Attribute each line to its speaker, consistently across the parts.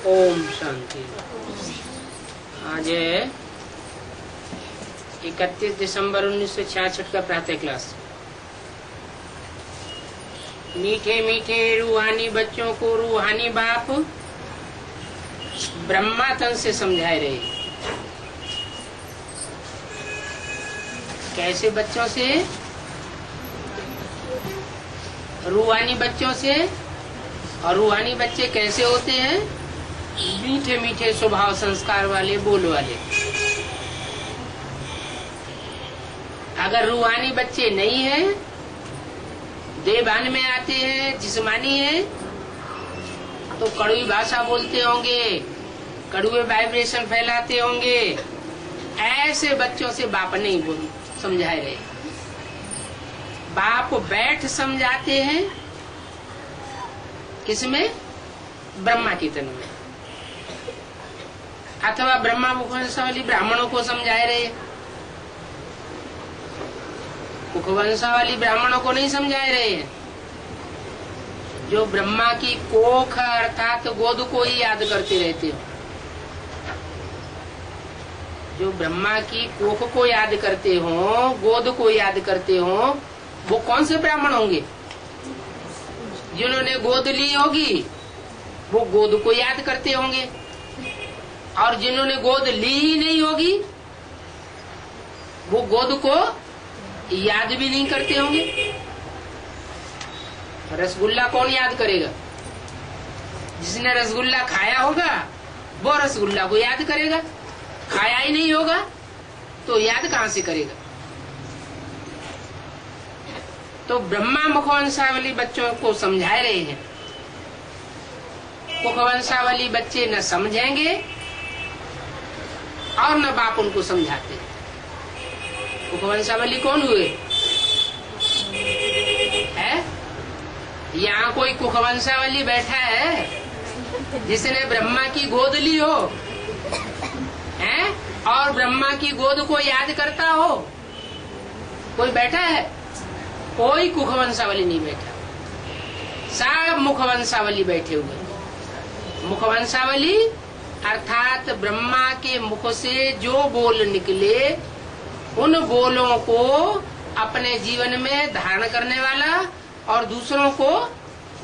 Speaker 1: ओम शांति। आज 31 दिसंबर 1966 का प्रातः क्लास। मीठे मीठे रूहानी बच्चों को रूहानी बाप ब्रह्मा तन से समझाए रहे। कैसे बच्चों से? रूहानी बच्चों से। और रूहानी बच्चे कैसे होते हैं? मीठे मीठे स्वभाव संस्कार वाले, बोल वाले। अगर रूहानी बच्चे नहीं हैं, देवान में आते हैं, जिस्मानी है, तो कड़वी भाषा बोलते होंगे, कड़वे वाइब्रेशन फैलाते होंगे। ऐसे बच्चों से बाप नहीं बोल समझाए रहे। बाप बैठ समझाते हैं किसमें? ब्रह्मा की तन में, अथवा ब्रह्मा मुखवंशावली ब्राह्मणों को समझाए रहे। मुखवंशावली ब्राह्मणों को नहीं समझाए रहे हैं। जो ब्रह्मा की कोख अर्थात गोद को ही याद करते रहते हो, जो ब्रह्मा की कोख को याद करते हो, गोद को याद करते हो, वो कौन से ब्राह्मण होंगे? जिन्होंने गोद ली होगी वो गोद को याद करते होंगे, और जिन्होंने गोद ली ही नहीं होगी वो गोद को याद भी नहीं करते होंगे। रसगुल्ला कौन याद करेगा? जिसने रसगुल्ला खाया होगा वो रसगुल्ला को याद करेगा। खाया ही नहीं होगा तो याद कहां से करेगा? तो ब्रह्मा मुखवंशावली बच्चों को समझाए रहे हैं। मुखवंशावली बच्चे न समझेंगे और न बाप उनको समझाते। मुखवंशावली कौन हुए? है यहाँ कोई मुखवंशावली बैठा है जिसने ब्रह्मा की गोद ली हो, है, और ब्रह्मा की गोद को याद करता हो? कोई बैठा है? कोई मुखवंशावली नहीं बैठा। सब मुखवंशावली बैठे हुए। मुखवंशावली अर्थात ब्रह्मा के मुख से जो बोल निकले उन बोलों को अपने जीवन में धारण करने वाला और दूसरों को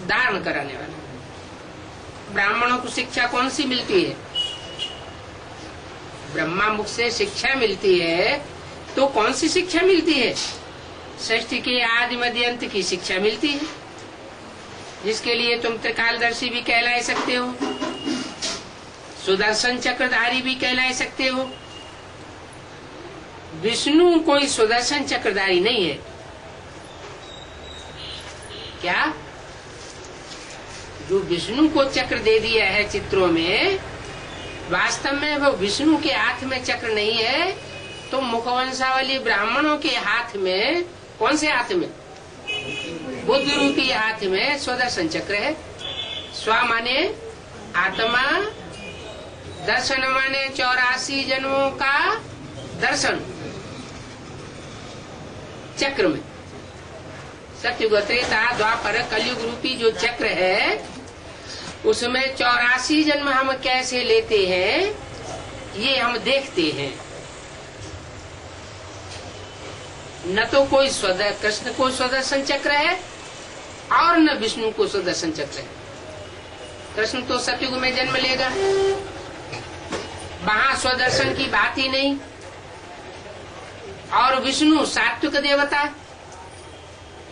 Speaker 1: धारण कराने वाला। ब्राह्मणों को शिक्षा कौन सी मिलती है? ब्रह्मा मुख से शिक्षा मिलती है। तो कौन सी शिक्षा मिलती है? सृष्टि के आदि मध्य अंत की शिक्षा मिलती है, जिसके लिए तुम त्रिकालदर्शी भी कहला सकते हो, सुदर्शन चक्रधारी भी कहला सकते हो। विष्णु कोई सुदर्शन चक्रधारी नहीं है। क्या? जो विष्णु को चक्र दे दिया है चित्रों में, वास्तव में वो विष्णु के हाथ में चक्र नहीं है। तो मुखवंशावली ब्राह्मणों के हाथ में, कौन से हाथ में? बुद्ध रूपी हाथ में सुदर्शन चक्र है। स्व माने आत्मा, दर्शन माने 84 जन्मों का दर्शन। चक्र में सत्युग, त्रेता, द्वापर, कलयुग रूपी जो चक्र है उसमें 84 जन्म हम कैसे लेते हैं ये हम देखते हैं। न तो कोई कृष्ण को सुदर्शन चक्र है और न विष्णु को सुदर्शन चक्र है। कृष्ण तो सतयुग में जन्म लेगा, वहां स्वदर्शन की बात ही नहीं। और विष्णु सात्विक देवता,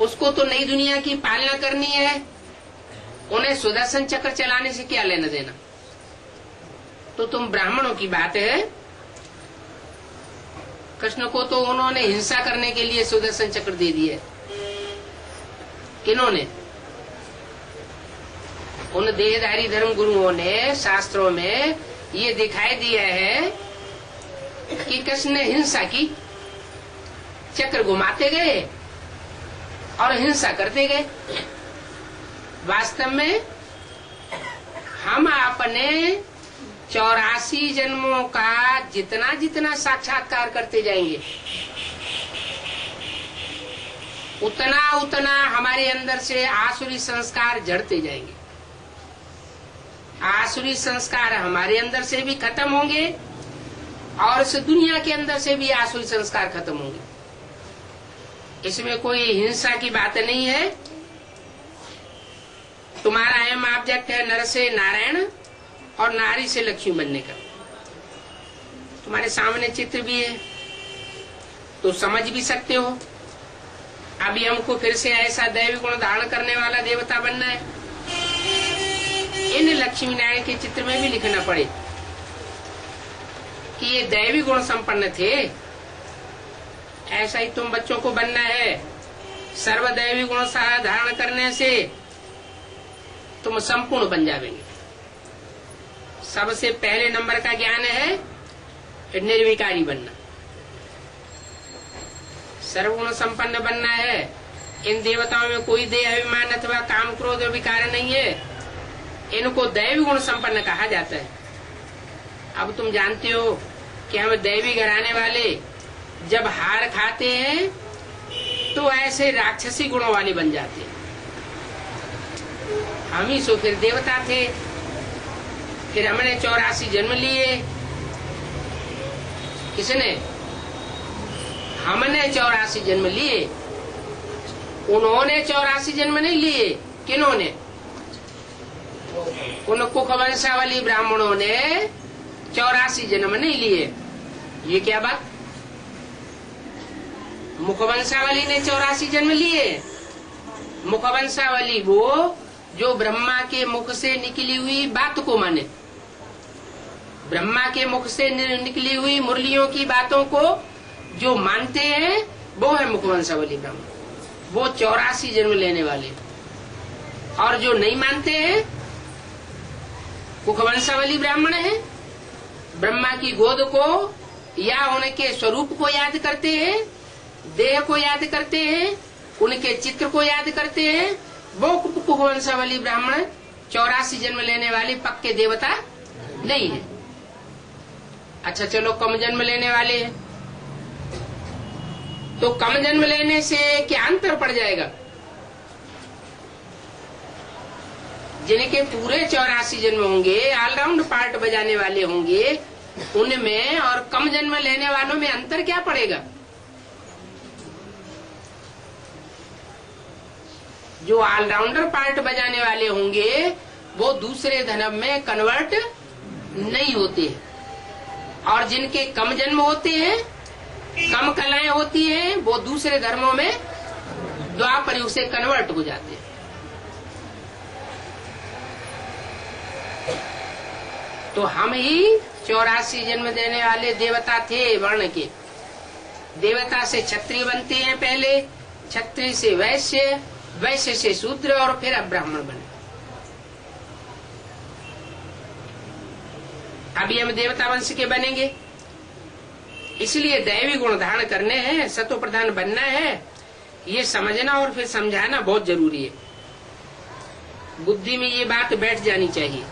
Speaker 1: उसको तो नई दुनिया की पालना करनी है, उन्हें सुदर्शन चक्र चलाने से क्या लेना देना। तो तुम ब्राह्मणों की बात है। कृष्ण को तो उन्होंने हिंसा करने के लिए सुदर्शन चक्र दे दिया। किन्होंने? उन देहधारी धर्म गुरुओं ने शास्त्रों में ये दिखाई दिया है कि कृष्ण ने हिंसा की, चक्र घुमाते गए और हिंसा करते गए। वास्तव में हम अपने 84 जन्मों का जितना जितना साक्षात्कार करते जाएंगे उतना उतना हमारे अंदर से आसुरी संस्कार जड़ते जाएंगे। आसुरी संस्कार हमारे अंदर से भी खत्म होंगे और इस दुनिया के अंदर से भी आसुरी संस्कार खत्म होंगे। इसमें कोई हिंसा की बात नहीं है। तुम्हारा अहम ऑब्जेक्ट है नर से नारायण और नारी से लक्ष्मी बनने का। तुम्हारे सामने चित्र भी है तो समझ भी सकते हो। अभी हमको फिर से ऐसा दैवी गुण धारण करने वाला देवता बनना है। इन लक्ष्मी नारायण के चित्र में भी लिखना पड़े कि ये दैवी गुण संपन्न थे। ऐसा ही तुम बच्चों को बनना है। सर्वदैवी गुण धारण करने से तुम संपूर्ण बन जाओगे। सबसे पहले नंबर का ज्ञान है निर्विकारी बनना, सर्वगुण संपन्न बनना है। इन देवताओं में कोई देह अभिमान अथवा काम क्रोध विकार नहीं है। इनको दैवी गुण संपन्न कहा जाता है। अब तुम जानते हो कि हम दैवी घराने वाले जब हार खाते हैं तो ऐसे राक्षसी गुणों वाले बन जाते हैं। हम ही सो फिर देवता थे। फिर हमने 84 जन्म लिए। किसने? हमने 84 जन्म लिए। उन्होंने 84 जन्म नहीं लिए। किन्होंने? उन कुखवंशावली ब्राह्मणों ने 84 जन्म नहीं लिए। ये क्या बात? मुखवंशावली ने 84 जन्म लिए। मुखवंशावली वो जो ब्रह्मा के मुख से निकली हुई बात को माने, ब्रह्मा के मुख से निकली हुई मुरलियों की बातों को जो मानते हैं वो है मुखवंशावली ब्राह्मण। वो 84 जन्म लेने वाले। और जो नहीं मानते हैं मुखवंशावली ब्राह्मण है, ब्रह्मा की गोद को या उनके स्वरूप को याद करते हैं, देह को याद करते हैं, उनके चित्र को याद करते हैं, वो कुखवंशावली ब्राह्मण 84 जन्म लेने वाले पक्के देवता नहीं है। अच्छा चलो कम जन्म लेने वाले हैं तो कम जन्म लेने से क्या अंतर पड़ जाएगा? जिनके पूरे 84 जन्म होंगे, ऑलराउंड पार्ट बजाने वाले होंगे, उनमें और कम जन्म लेने वालों में अंतर क्या पड़ेगा? जो ऑलराउंडर पार्ट बजाने वाले होंगे वो दूसरे धर्म में कन्वर्ट नहीं होते, और जिनके कम जन्म होते हैं, कम कलाएं होती हैं, वो दूसरे धर्मों में द्वापर युग से कन्वर्ट हो जाते हैं। तो हम ही 84 जन्म देने वाले देवता थे। वर्ण के देवता से क्षत्रिय बनते हैं पहले, क्षत्रिय से वैश्य, वैश्य से शूद्र और फिर अब ब्राह्मण बने। अभी हम देवता वंश के बनेंगे। इसलिए दैवी गुण धारण करने हैं, सतो प्रधान बनना है। ये समझना और फिर समझाना बहुत जरूरी है। बुद्धि में ये बात बैठ जानी चाहिए।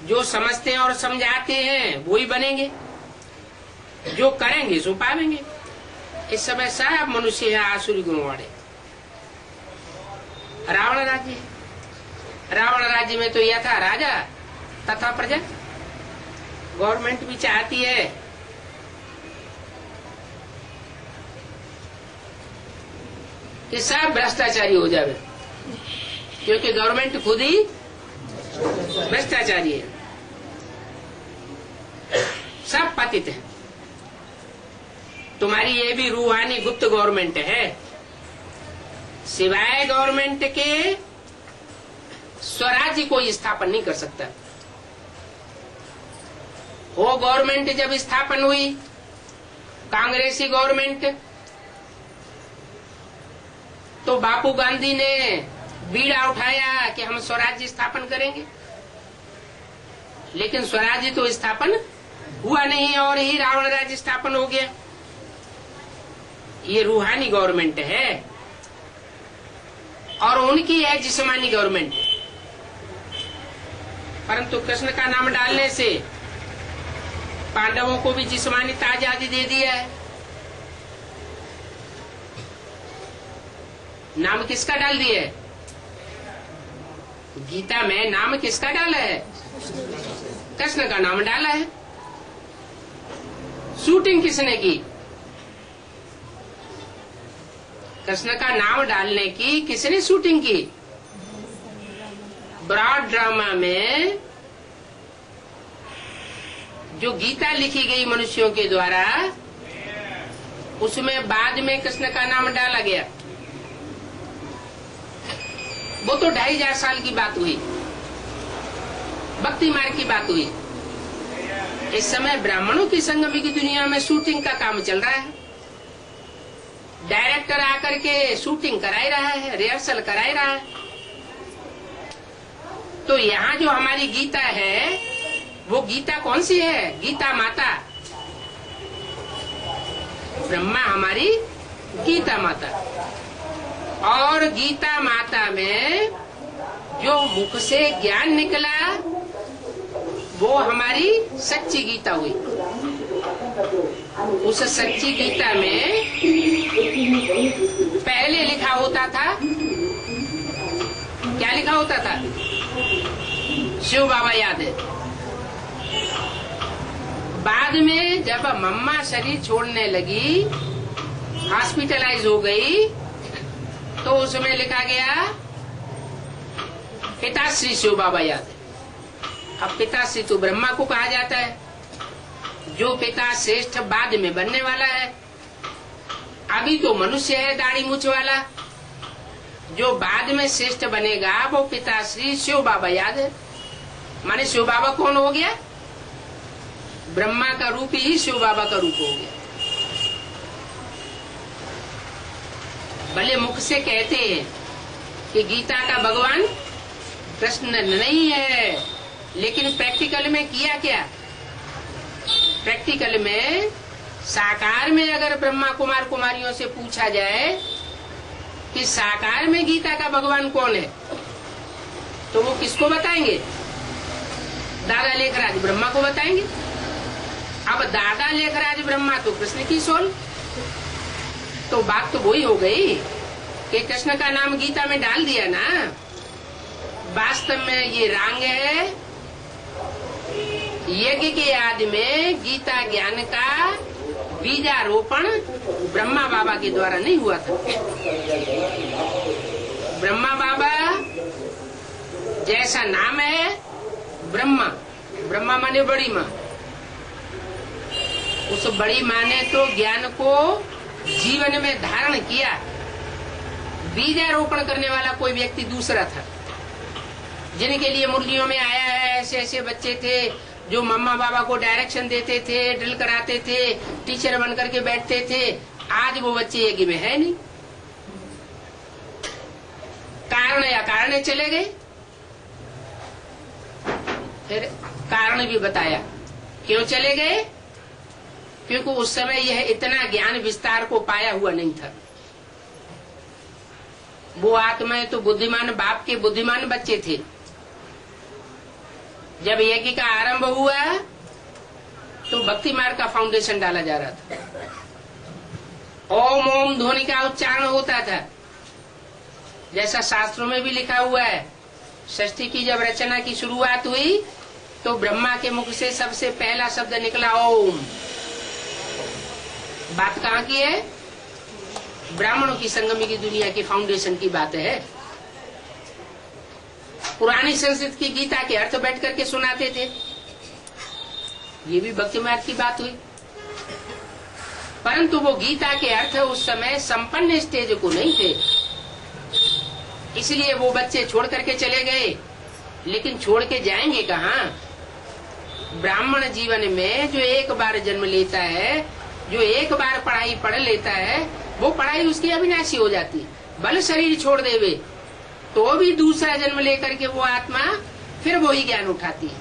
Speaker 1: जो समझते हैं और समझाते हैं वो ही बनेंगे, जो करेंगे सो पावेंगे। इस समय सब मनुष्य है आसुरी गुण वाले। रावण राज्य, रावण राज्य में तो यह था राजा तथा प्रजा। गवर्नमेंट भी चाहती है कि सब भ्रष्टाचारी हो जाए, क्योंकि गवर्नमेंट खुद ही भ्रष्टाचारी है, सब पतित है। तुम्हारी ये भी रूहानी गुप्त गवर्नमेंट है। सिवाय गवर्नमेंट के स्वराज्य कोई स्थापन नहीं कर सकता। वो गवर्नमेंट जब स्थापन हुई, कांग्रेसी गवर्नमेंट, तो बापू गांधी ने बीड़ा उठाया कि हम स्वराज्य स्थापन करेंगे, लेकिन स्वराज्य तो स्थापन हुआ नहीं और ही रावण राज्य स्थापन हो गया। ये रूहानी गवर्नमेंट है और उनकी है जिस्मानी गवर्नमेंट। परंतु कृष्ण का नाम डालने से पांडवों को भी जिस्मानी आजादी दे दिया है। नाम किसका डाल दिया है? गीता में नाम किसका डाला है? कृष्ण का नाम डाला है। शूटिंग किसने की? कृष्ण का नाम डालने की किसने शूटिंग की? ब्रॉड ड्रामा में जो गीता लिखी गई मनुष्यों के द्वारा, उसमें बाद में कृष्ण का नाम डाला गया। वो तो 2500 साल की बात हुई, भक्ति मार्ग की बात हुई। इस समय ब्राह्मणों की संगमी की दुनिया में शूटिंग का काम चल रहा है। डायरेक्टर आकर के शूटिंग कराई रहा है, रिहर्सल कराई रहा है। तो यहाँ जो हमारी गीता है, वो गीता कौन सी है? गीता माता। ब्रह्मा हमारी गीता माता, और गीता माता में जो मुख से ज्ञान निकला वो हमारी सच्ची गीता हुई। उस सच्ची गीता में पहले लिखा होता था, क्या लिखा होता था? शिव बाबा याद है। बाद में जब मम्मा शरीर छोड़ने लगी, हॉस्पिटलाइज हो गई, तो उसमें लिखा गया पिताश्री शिव बाबा याद है। अब पिताश्री तो ब्रह्मा को कहा जाता है। जो पिता श्रेष्ठ बाद में बनने वाला है। अभी तो मनुष्य है दाढ़ी मूछ वाला। जो बाद में श्रेष्ठ बनेगा वो पिताश्री शिव बाबा याद है। माने शिव बाबा कौन हो गया? ब्रह्मा का रूप ही शिव बाबा का रूप हो गया। भले मुख से कहते हैं कि गीता का भगवान कृष्ण नहीं है, लेकिन प्रैक्टिकल में किया क्या? प्रैक्टिकल में साकार में अगर ब्रह्मा कुमार कुमारियों से पूछा जाए कि साकार में गीता का भगवान कौन है, तो वो किसको बताएंगे? दादा लेखराज ब्रह्मा को बताएंगे। अब दादा लेखराज ब्रह्मा तो कृष्ण की सोल। तो बात तो वही हो गई कि कृष्ण का नाम गीता में डाल दिया ना। वास्तव में ये रांग है। यज्ञ के आदि में गीता ज्ञान का बीजारोपण ब्रह्मा बाबा के द्वारा नहीं हुआ था। ब्रह्मा बाबा जैसा नाम है ब्रह्मा, ब्रह्मा माने बड़ी माँ। उस बड़ी माँ ने तो ज्ञान को जीवन में धारण किया। बीजारोपण करने वाला कोई व्यक्ति दूसरा था, जिनके लिए मुरलियों में आया है। ऐसे ऐसे बच्चे थे जो मम्मा बाबा को डायरेक्शन देते थे, ड्रिल कराते थे, टीचर बन करके बैठते थे। आज वो बच्चे यज्ञ में है नहीं। कारण या कारण चले गए। फिर कारण भी बताया क्यों चले गए, क्योंकि उस समय यह इतना ज्ञान विस्तार को पाया हुआ नहीं था। वो आत्माएं तो बुद्धिमान बाप के बुद्धिमान बच्चे थे। जब यज्ञ का आरंभ हुआ तो भक्ति मार्ग का फाउंडेशन डाला जा रहा था। ओम ओम ध्वनि का उच्चारण होता था, जैसा शास्त्रों में भी लिखा हुआ है। षष्ठी की जब रचना की शुरुआत हुई तो ब्रह्मा के मुख से सबसे पहला शब्द निकला ओम। बात कहाँ की है? ब्राह्मणों की संगमी की दुनिया की फाउंडेशन की बात है। पुरानी संस्कृत की गीता के अर्थ बैठ करके सुनाते थे। ये भी भक्ति मार्ग की बात हुई, परंतु वो गीता के अर्थ उस समय संपन्न स्टेज को नहीं थे। इसलिए वो बच्चे छोड़ करके चले गए। लेकिन छोड़ के जाएंगे कहाँ? ब्राह्मण जीवन में जो एक बार जन्म लेता है, जो एक बार पढ़ाई पढ़ लेता है, वो पढ़ाई उसकी अविनाशी हो जाती है। भले शरीर छोड़ देवे तो भी दूसरा जन्म लेकर के वो आत्मा फिर वही ज्ञान उठाती है।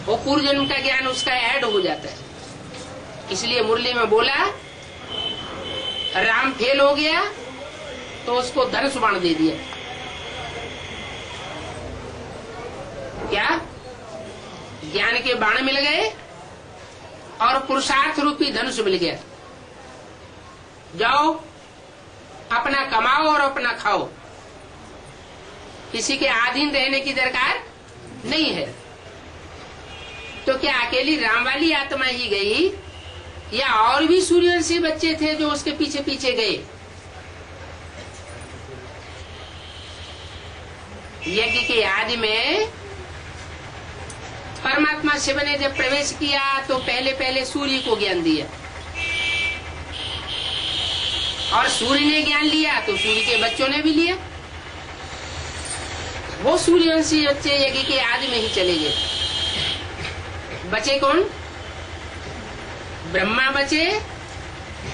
Speaker 1: वो पूर्व जन्म का ज्ञान उसका ऐड हो जाता है। इसलिए मुरली में बोला राम फेल हो गया तो उसको धनुष बाण दे दिया। क्या? ज्ञान के बाण मिल गए और पुरुषार्थ रूपी धनुष मिल गया। जाओ अपना कमाओ और अपना खाओ। किसी के अधीन रहने की दरकार नहीं है। तो क्या अकेली राम वाली आत्मा ही गई या और भी सूर्यवंशी बच्चे थे जो उसके पीछे पीछे गए? यज्ञ के आदि में परमात्मा शिव ने जब प्रवेश किया तो पहले पहले सूर्य को ज्ञान दिया, और सूर्य ने ज्ञान लिया तो सूर्य के बच्चों ने भी लिया। वो सूर्यवंशी बच्चे यज्ञ के आदि में ही चले गए। बचे कौन? ब्रह्मा बचे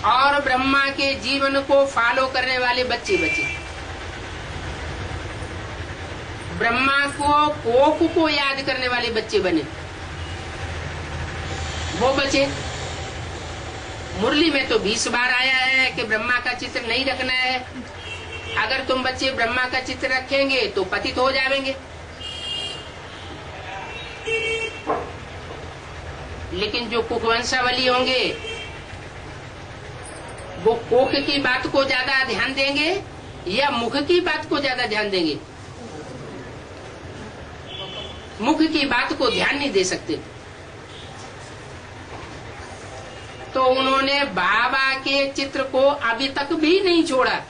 Speaker 1: और ब्रह्मा के जीवन को फॉलो करने वाले बच्चे बचे। ब्रह्मा को कोक को याद करने वाले बच्चे बने, वो बचे। मुरली में तो 20 बार आया है कि ब्रह्मा का चित्र नहीं रखना है, अगर तुम बच्चे ब्रह्मा का चित्र रखेंगे तो पतित हो जाएंगे। लेकिन जो कुकवंशावली होंगे वो कोक की बात को ज्यादा ध्यान देंगे या मुख की बात को ज्यादा ध्यान देंगे? मुख की बात को ध्यान नहीं दे सकते। तो उन्होंने बाबा के चित्र को अभी तक भी नहीं छोड़ा।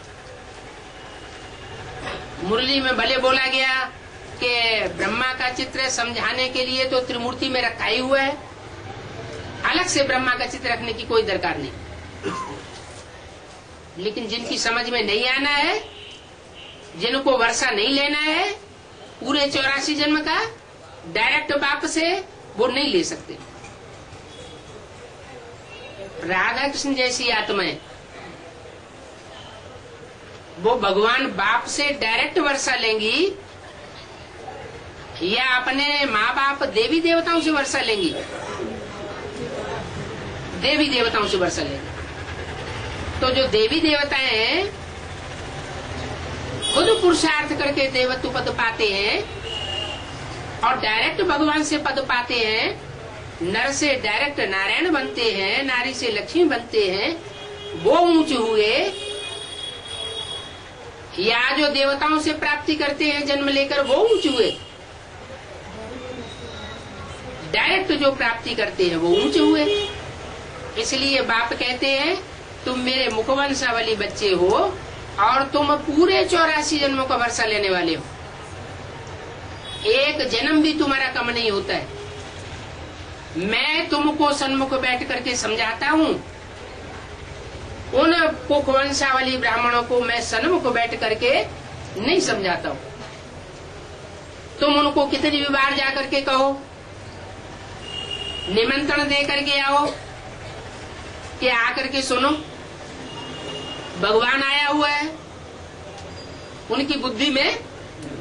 Speaker 1: मुरली में भले बोला गया कि ब्रह्मा का चित्र समझाने के लिए तो त्रिमूर्ति में रखा ही हुआ है, अलग से ब्रह्मा का चित्र रखने की कोई दरकार नहीं। लेकिन जिनकी समझ में नहीं आना है, जिनको वर्षा नहीं लेना है पूरे 84 जन्म का डायरेक्ट बाप से, वो नहीं ले सकते। राधा कृष्ण जैसी आत्माएं वो भगवान बाप से डायरेक्ट वर्षा लेंगी या अपने माँ बाप देवी देवताओं से वर्षा लेंगी? देवी देवताओं से वर्षा लेंगी। तो जो देवी देवताएं हैं खुद पुरुषार्थ करके देवत्व पद पाते हैं और डायरेक्ट भगवान से पद पाते हैं। नर से डायरेक्ट नारायण बनते हैं, नारी से लक्ष्मी बनते हैं, वो ऊंचे हुए। या जो देवताओं से प्राप्ति करते हैं जन्म लेकर, वो ऊंचे हुए। डायरेक्ट जो प्राप्ति करते हैं वो ऊंचे हुए। इसलिए बाप कहते हैं तुम मेरे मुखवंशावली बच्चे हो और तुम पूरे 84 जन्मों का वर्षा लेने वाले हो। एक जन्म भी तुम्हारा कम नहीं होता है। मैं तुमको सन्मुख बैठ करके समझाता हूँ, उन कुखवंशावली ब्राह्मणों को मैं सन्मुख बैठ करके नहीं समझाता हूँ। तुम उनको कितनी भी बार जा करके कहो, निमंत्रण दे करके आओ कि आकर के सुनो, भगवान आया हुआ है, उनकी बुद्धि में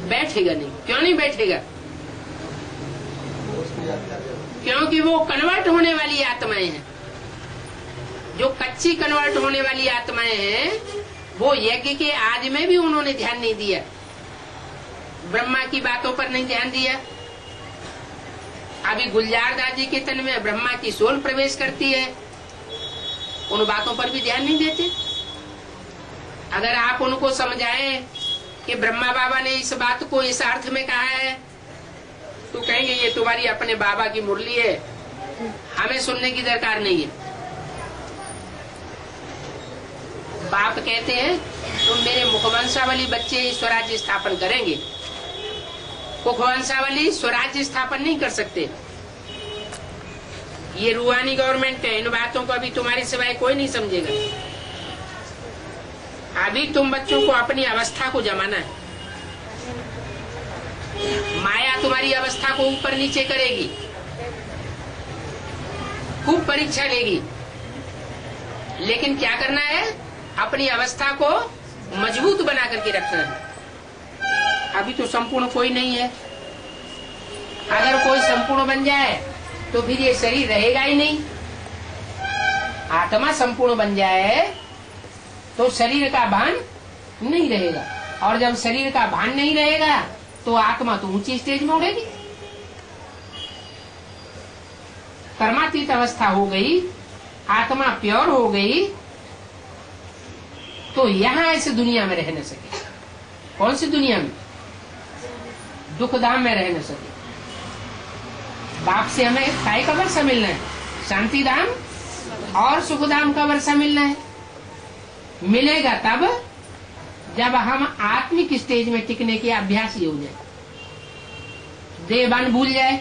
Speaker 1: बैठेगा नहीं। क्यों नहीं बैठेगा? क्योंकि वो कन्वर्ट होने वाली आत्माएं हैं। जो कच्ची कन्वर्ट होने वाली आत्माएं हैं वो यज्ञ के आदि में भी उन्होंने ध्यान नहीं दिया, ब्रह्मा की बातों पर नहीं ध्यान दिया। अभी गुलजार दादी के तन में ब्रह्मा की सोल प्रवेश करती है, उन बातों पर भी ध्यान नहीं देते। अगर आप उनको समझाएं कि ब्रह्मा बाबा ने इस बात को इस अर्थ में कहा है, तो कहेंगे ये तुम्हारी अपने बाबा की मुरली है, हमें सुनने की दरकार नहीं है। बाप कहते हैं तुम मेरे मुखवंशावली बच्चे स्वराज्य स्थापन करेंगे। मुखवंशावली स्वराज्य स्थापन नहीं कर सकते। ये रूहानी गवर्नमेंट है, इन बातों को अभी तुम्हारे सिवाय कोई नहीं समझेगा। अभी तुम बच्चों को अपनी अवस्था को जमाना है। माया तुम्हारी अवस्था को ऊपर नीचे करेगी, खूब परीक्षा लेगी, लेकिन क्या करना है? अपनी अवस्था को मजबूत बना करके रखना है। अभी तो संपूर्ण कोई नहीं है। अगर कोई संपूर्ण बन जाए तो फिर ये शरीर रहेगा ही नहीं। आत्मा संपूर्ण बन जाए तो शरीर का भान नहीं रहेगा, और जब शरीर का भान नहीं रहेगा तो आत्मा तो ऊंची स्टेज में उड़ेगी। कर्मातीत अवस्था हो गई, आत्मा प्योर हो गई, तो यहाँ इस दुनिया में रह न सके। कौन सी दुनिया में? दुख धाम में रह न सके। बाप से हमें काय का वर्षा मिलना है, शांति धाम और सुख धाम का वर्षा मिलना है। मिलेगा तब जब हम आत्मिक स्टेज में टिकने के अभ्यासी हो जाए, देहबान भूल जाए,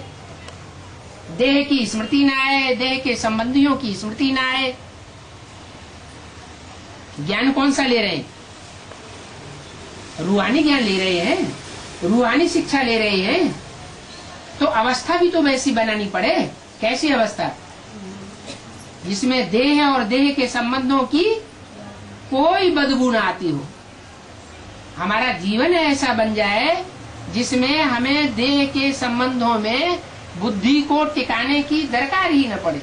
Speaker 1: देह की स्मृति ना आए, देह के संबंधियों की स्मृति ना आए। ज्ञान कौन सा ले रहे हैं? रूहानी ज्ञान ले रहे हैं, रूहानी शिक्षा ले रहे हैं, तो अवस्था भी तो वैसी बनानी पड़े। कैसी अवस्था? जिसमें देह और देह के संबंधों की कोई बदबू ना आती हो। हमारा जीवन ऐसा बन जाए जिसमें हमें देह के संबंधों में बुद्धि को टिकाने की दरकार ही न पड़े।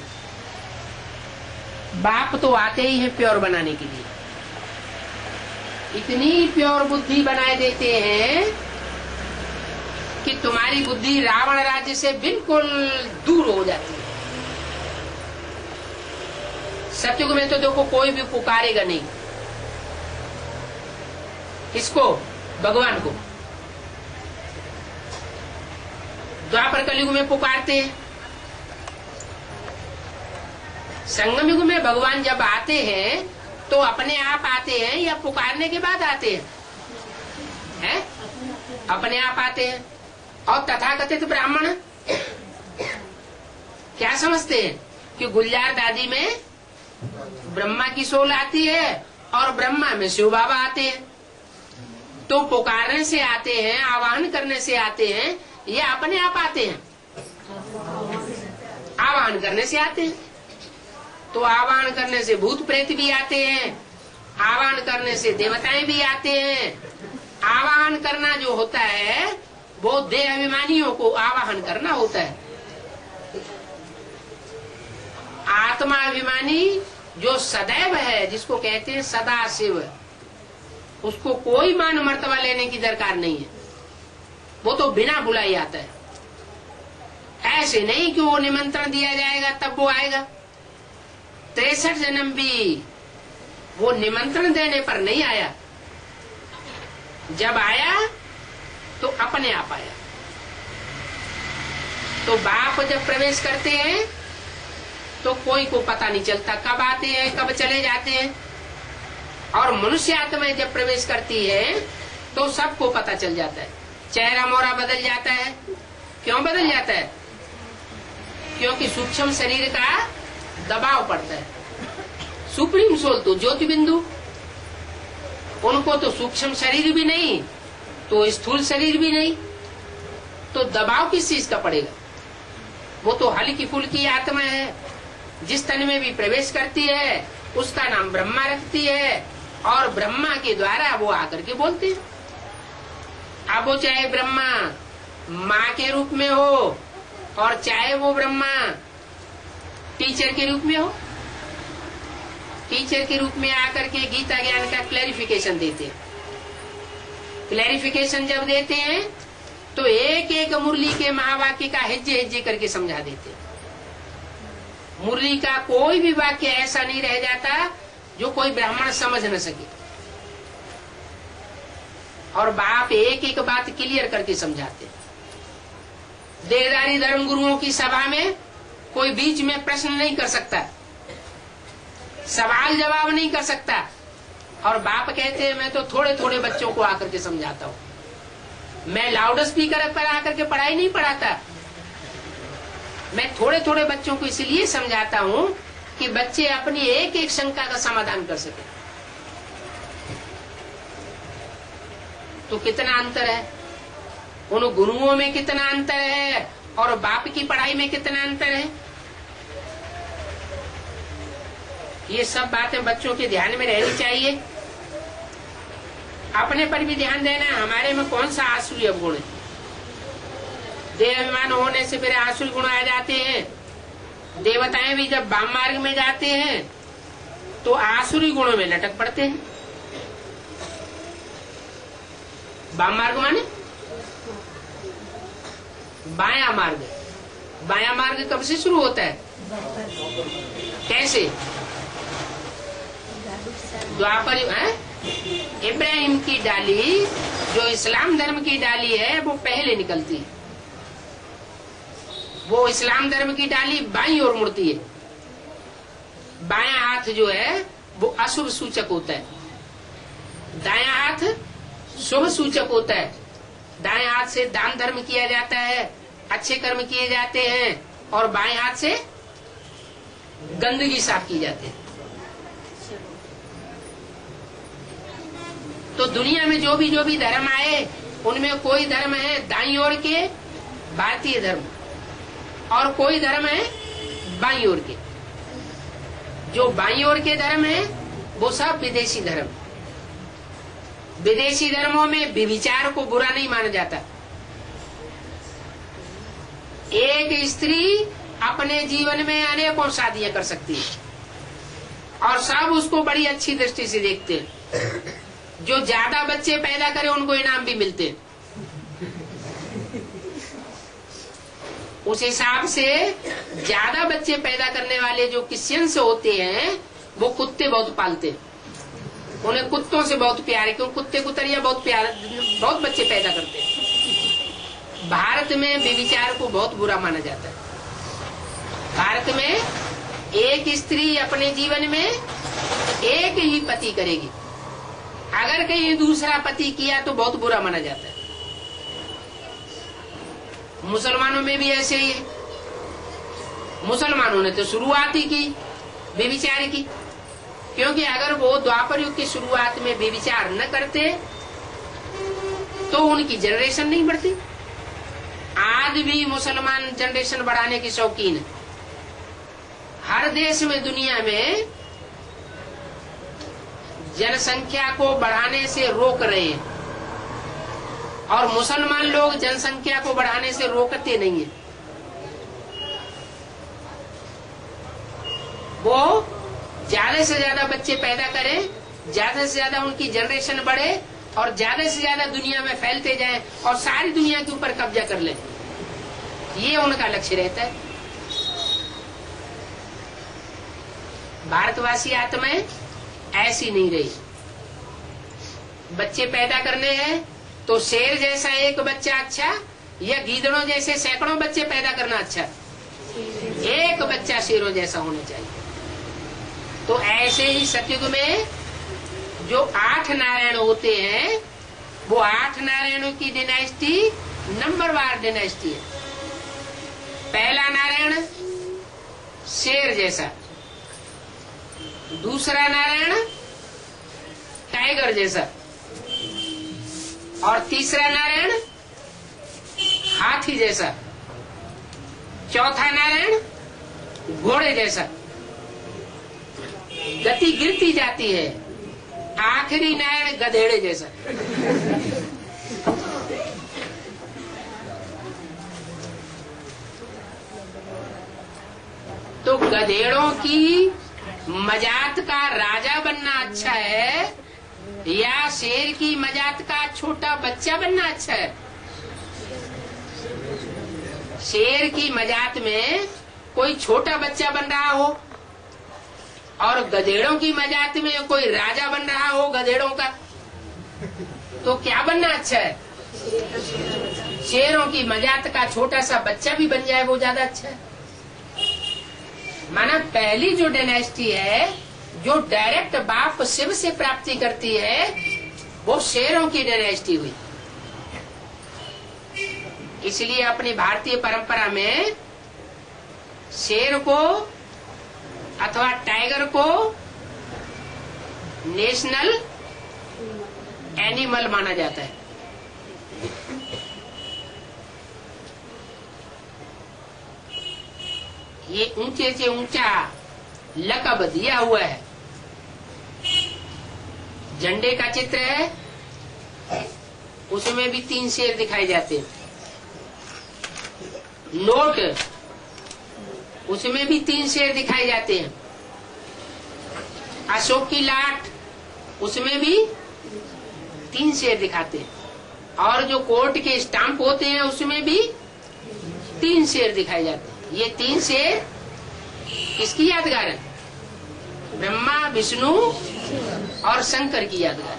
Speaker 1: बाप तो आते ही हैं प्योर बनाने के लिए, इतनी प्योर बुद्धि बनाए देते हैं कि तुम्हारी बुद्धि रावण राज्य से बिल्कुल दूर हो जाती है। सतयुग में तो देखो कोई भी पुकारेगा नहीं, किसको? भगवान को। द्वापर कलयुग में पुकारते हैं। संगम युग में भगवान जब आते हैं तो अपने आप आते हैं या पुकारने के बाद आते हैं? हैं? अपने आप आते हैं। और तथाकथित ब्राह्मण क्या समझते हैं कि गुलजार दादी में ब्रह्मा की सोल आती है और ब्रह्मा में शिव बाबा आते हैं। तो पुकारने से आते हैं, आवाहन करने से आते हैं, ये अपने आप आते हैं? आवाहन करने से आते हैं। तो आवाहन करने से भूत प्रेत भी आते हैं, आवाहन करने से देवताएं भी आते हैं। आवाहन करना जो होता है वो देह अभिमानियों को आवाहन करना होता है। आत्मा अभिमानी जो सदैव है, जिसको कहते हैं सदा शिव, उसको कोई मान मर्तबा लेने की दरकार नहीं है। वो तो बिना बुलाए आता है। ऐसे नहीं कि वो निमंत्रण दिया जाएगा तब वो आएगा। 63 जन्म भी वो निमंत्रण देने पर नहीं आया, जब आया तो अपने आप आया। तो बाप जब प्रवेश करते हैं तो कोई को पता नहीं चलता कब आते हैं कब चले जाते हैं। और मनुष्य आत्मा जब प्रवेश करती है तो सबको पता चल जाता है, चेहरा मोहरा बदल जाता है। क्यों बदल जाता है? क्योंकि सूक्ष्म शरीर का दबाव पड़ता है। सुप्रीम सोल तो ज्योति बिंदु, उनको तो सूक्ष्म शरीर भी नहीं तो स्थूल शरीर भी नहीं, तो दबाव किस चीज का पड़ेगा? वो तो हल्की फुल्की आत्मा है, जिस तन में भी प्रवेश करती है उसका नाम ब्रह्मा रखती है और ब्रह्मा के द्वारा वो आकर के बोलते हैं। अब वो चाहे ब्रह्मा माँ के रूप में हो और चाहे वो ब्रह्मा टीचर के रूप में हो। टीचर के रूप में आकर के गीता ज्ञान का क्लैरिफिकेशन देते हैं। क्लैरिफिकेशन जब देते हैं तो एक एक मुरली के महावाक्य का हिज्जे हिज्जे करके समझा देते हैं। मुरली का कोई भी वाक्य ऐसा नहीं रह जाता जो कोई ब्राह्मण समझ न सके। और बाप एक एक बात क्लियर करके समझाते हैं। देहदारी धर्म गुरुओं की सभा में कोई बीच में प्रश्न नहीं कर सकता, सवाल जवाब नहीं कर सकता। और बाप कहते हैं मैं तो थोड़े थोड़े बच्चों को आकर के समझाता हूँ, मैं लाउड स्पीकर पर आकर के पढ़ाई नहीं पढ़ाता। मैं थोड़े थोड़े बच्चों को इसलिए समझाता हूँ कि बच्चे अपनी एक एक शंका का समाधान कर सके। तो कितना अंतर है, उन गुरुओं में कितना अंतर है और बाप की पढ़ाई में कितना अंतर है। ये सब बातें बच्चों के ध्यान में रहनी चाहिए। अपने पर भी ध्यान देना, हमारे में कौन सा आसुरी अवगुण है। देह अभिमान होने से फिर आसुरी गुण आ जाते हैं। देवताएं भी जब वाम मार्ग में जाते हैं तो आसुरी गुणों में लटक पड़ते हैं। वाम मार्ग माने बाया मार्ग। बाया मार्ग कब से शुरू होता है, कैसे? द्वापर इब्राहिम की डाली जो इस्लाम धर्म की डाली है वो पहले निकलती है। वो इस्लाम धर्म की डाली बाईं ओर मुड़ती है। बायां हाथ जो है वो अशुभ सूचक होता है, दायां हाथ शुभ सूचक होता है। दाएं हाथ से दान धर्म किया जाता है, अच्छे कर्म किए जाते हैं, और बाएं हाथ से गंदगी साफ की जाती है। तो दुनिया में जो भी धर्म आए उनमें कोई धर्म है दाईं ओर के भारतीय धर्म, और कोई धर्म है बाईं ओर के। जो बाईं ओर के धर्म है वो सब विदेशी धर्म। विदेशी धर्मों में व्यभिचार को बुरा नहीं माना जाता। एक स्त्री अपने जीवन में अनेकों शादियां कर सकती है और सब उसको बड़ी अच्छी दृष्टि से देखते हैं। जो ज्यादा बच्चे पैदा करे उनको इनाम भी मिलते हैं। उस हिसाब से ज्यादा बच्चे पैदा करने वाले जो क्रिश्चियंस होते हैं वो कुत्ते बहुत पालते हैं। उन्हें कुत्तों से बहुत प्यार है, क्योंकि कुत्ते कुतरिया बहुत बच्चे पैदा करते हैं। भारत में व्यभिचार को बहुत बुरा माना जाता है। भारत में एक स्त्री अपने जीवन में एक ही पति करेगी। अगर कहीं दूसरा पति किया तो बहुत बुरा माना जाता है। मुसलमानों में भी ऐसे ही है। मुसलमानों ने तो शुरुआत ही की व्यभिचार की, क्योंकि अगर वो द्वापर युग की शुरुआत में व्यभिचार न करते तो उनकी जनरेशन नहीं बढ़ती। आज भी मुसलमान जनरेशन बढ़ाने की शौकीन है। हर देश में दुनिया में जनसंख्या को बढ़ाने से रोक रहे हैं, और मुसलमान लोग जनसंख्या को बढ़ाने से रोकते नहीं है। वो ज्यादा से ज्यादा बच्चे पैदा करें, ज्यादा से ज्यादा उनकी जनरेशन बढ़े, और ज्यादा से ज्यादा दुनिया में फैलते जाएं और सारी दुनिया के ऊपर कब्जा कर लें। ये उनका लक्ष्य रहता है। भारतवासी आत्माएं ऐसी नहीं रही। बच्चे पैदा करने हैं तो शेर जैसा एक बच्चा अच्छा, या गीदड़ों जैसे सैकड़ों बच्चे पैदा करना अच्छा? एक बच्चा शेरों जैसा होना चाहिए। तो ऐसे ही सतयुग में जो 8 नारायण होते हैं, वो 8 नारायणों की डिनाइस्टी नंबरवार डिनाइस्टी है। पहला नारायण शेर जैसा, दूसरा नारायण टाइगर जैसा, और तीसरा नारायण हाथी जैसा, चौथा नारायण घोड़े जैसा। गति गिरती जाती है, आखिरी नारायण गधेड़े जैसा। तो गधेड़ों की मजात का राजा बनना अच्छा है, या शेर की मजात का छोटा बच्चा बनना अच्छा है? शेर की मजात में कोई छोटा बच्चा बन रहा हो, और गधेड़ों की मजात में कोई राजा बन रहा हो गधेड़ों का, तो क्या बनना अच्छा है? शेरों की मजात का छोटा सा बच्चा भी बन जाए वो ज्यादा अच्छा है। माना पहली जो डायनेस्टी है जो डायरेक्ट बाप शिव से प्राप्ति करती है, वो शेरों की डायनेस्टी हुई। इसलिए अपनी भारतीय परंपरा में शेर को अथवा टाइगर को नेशनल एनिमल माना जाता है। ये ऊंचे से ऊंचा लकब दिया हुआ है। झंडे का चित्र है, उसमें भी 3 शेर दिखाए जाते हैं। नोट, उसमें भी 3 शेर दिखाए जाते हैं। अशोक की लाट, उसमें भी 3 शेर दिखाते हैं। और जो कोर्ट के स्टाम्प होते हैं उसमें भी 3 शेर दिखाए जाते हैं। ये 3 शेर किसकी यादगार है? ब्रह्मा, विष्णु और और शंकर की यादगार।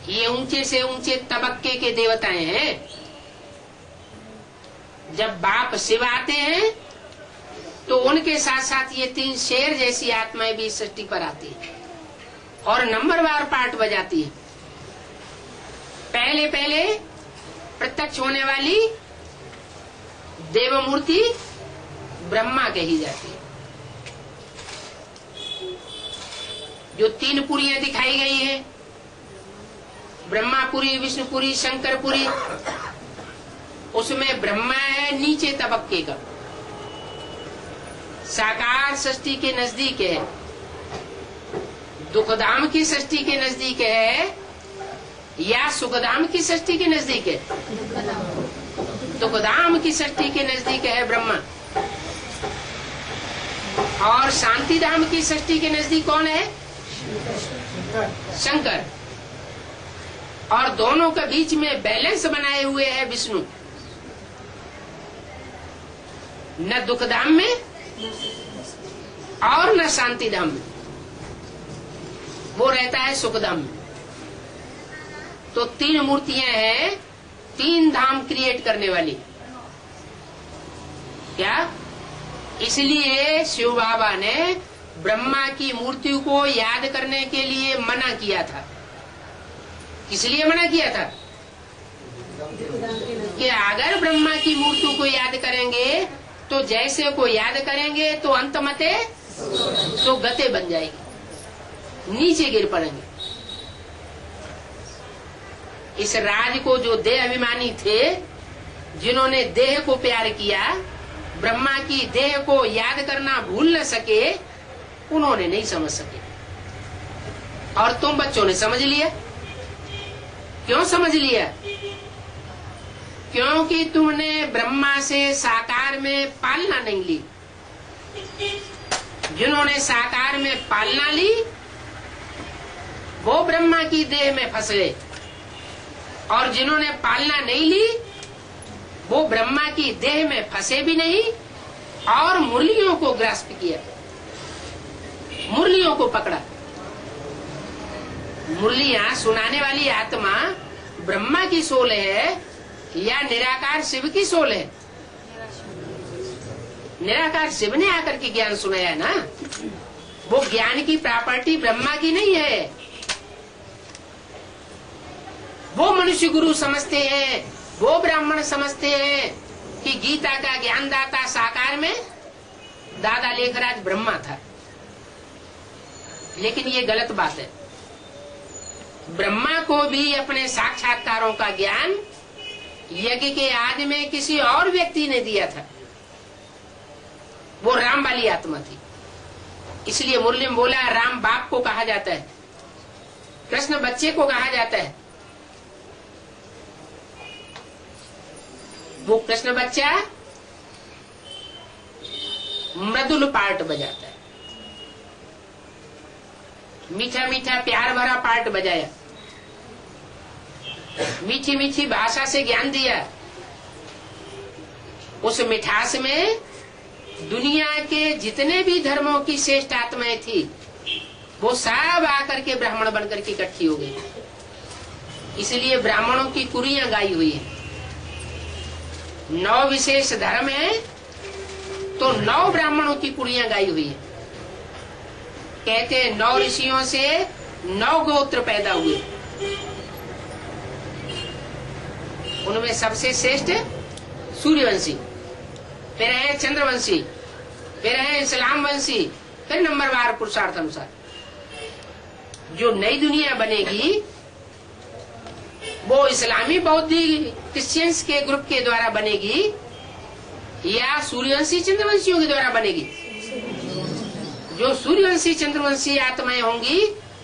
Speaker 1: ये ऊंचे से ऊंचे तबक्के के देवताएं हैं। जब बाप शिव आते हैं तो उनके साथ साथ ये 3 शेर जैसी आत्माएं भी सृष्टि पर आती है और नंबरवार पार्ट बजाती है। पहले पहले प्रत्यक्ष होने वाली देवमूर्ति ब्रह्मा कही जाती है। जो 3 पुरियां दिखाई गई है, ब्रह्मापुरी, विष्णुपुरी, शंकरपुरी, उसमें ब्रह्मा है नीचे तबक्के का, साकार सृष्टि के नजदीक है, दुखधाम की सृष्टि के नजदीक है या सुखधाम की सृष्टि के नजदीक है? दुखधाम की सृष्टि के नजदीक है ब्रह्मा। और शांतिधाम की सृष्टि के नजदीक कौन है? शंकर। और दोनों के बीच में बैलेंस बनाए हुए है विष्णु। न दुखधाम में और न शांतिधाम में, वो रहता है सुखधाम में। तो 3 मूर्तियां हैं 3 धाम क्रिएट करने वाली। क्या? इसलिए शिव बाबा ने ब्रह्मा की मूर्ति को याद करने के लिए मना किया था। किस लिए मना किया था? कि अगर ब्रह्मा की मूर्ति को याद करेंगे तो जैसे को याद करेंगे तो अंतमते तो गते बन जाएगी, नीचे गिर पड़ेंगे। इस राज को जो देह अभिमानी थे, जिन्होंने देह को प्यार किया, ब्रह्मा की देह को याद करना भूल न सके, उन्होंने नहीं समझ सके। और तुम बच्चों ने समझ लिया। क्यों समझ लिया? क्योंकि तुमने ब्रह्मा से साकार में पालना नहीं ली। जिन्होंने साकार में पालना ली वो ब्रह्मा की देह में फंस गए, और जिन्होंने पालना नहीं ली वो ब्रह्मा की देह में फंसे भी नहीं और मुरलियों को ग्रास्प किया, मुरलियों को पकड़ा। मुरलियां सुनाने वाली आत्मा ब्रह्मा की सोल है या निराकार शिव की सोल है? निराकार शिव ने आकर के ज्ञान सुनाया ना। वो ज्ञान की प्रॉपर्टी ब्रह्मा की नहीं है। वो मनुष्य गुरु समझते हैं, वो ब्राह्मण समझते हैं कि गीता का ज्ञानदाता साकार में दादा लेखराज ब्रह्मा था। लेकिन ये गलत बात है। ब्रह्मा को भी अपने साक्षात्कारों का ज्ञान यज्ञ के आदि में किसी और व्यक्ति ने दिया था। वो राम वाली आत्मा थी। इसलिए मुरली में बोला राम बाप को कहा जाता है, कृष्ण बच्चे को कहा जाता है। वो कृष्ण बच्चा मृदुल पार्ट बजाता है, मीठा मीठा प्यार भरा पार्ट बजाया, मीठी मीठी भाषा से ज्ञान दिया। उस मिठास में दुनिया के जितने भी धर्मों की श्रेष्ठ आत्माएं थी वो सब आकर के ब्राह्मण बनकर के इकट्ठी हो गई। इसलिए ब्राह्मणों की कुरियां गाई हुई है। 9 विशेष धर्म है तो 9 ब्राह्मणों की कुरियां गाई हुई है। कहते हैं 9 ऋषियों से 9 गोत्र पैदा हुए। उनमें सबसे श्रेष्ठ सूर्यवंशी, फिर है चंद्रवंशी, फिर है इस्लाम वंशी, फिर नंबरवार पुरुषार्थ अनुसार। जो नई दुनिया बनेगी वो इस्लामी बौद्धी क्रिश्चियंस के ग्रुप के द्वारा बनेगी या सूर्यवंशी चंद्रवंशियों के द्वारा बनेगी? जो सूर्यवंशी चंद्रवंशी आत्माएं होंगी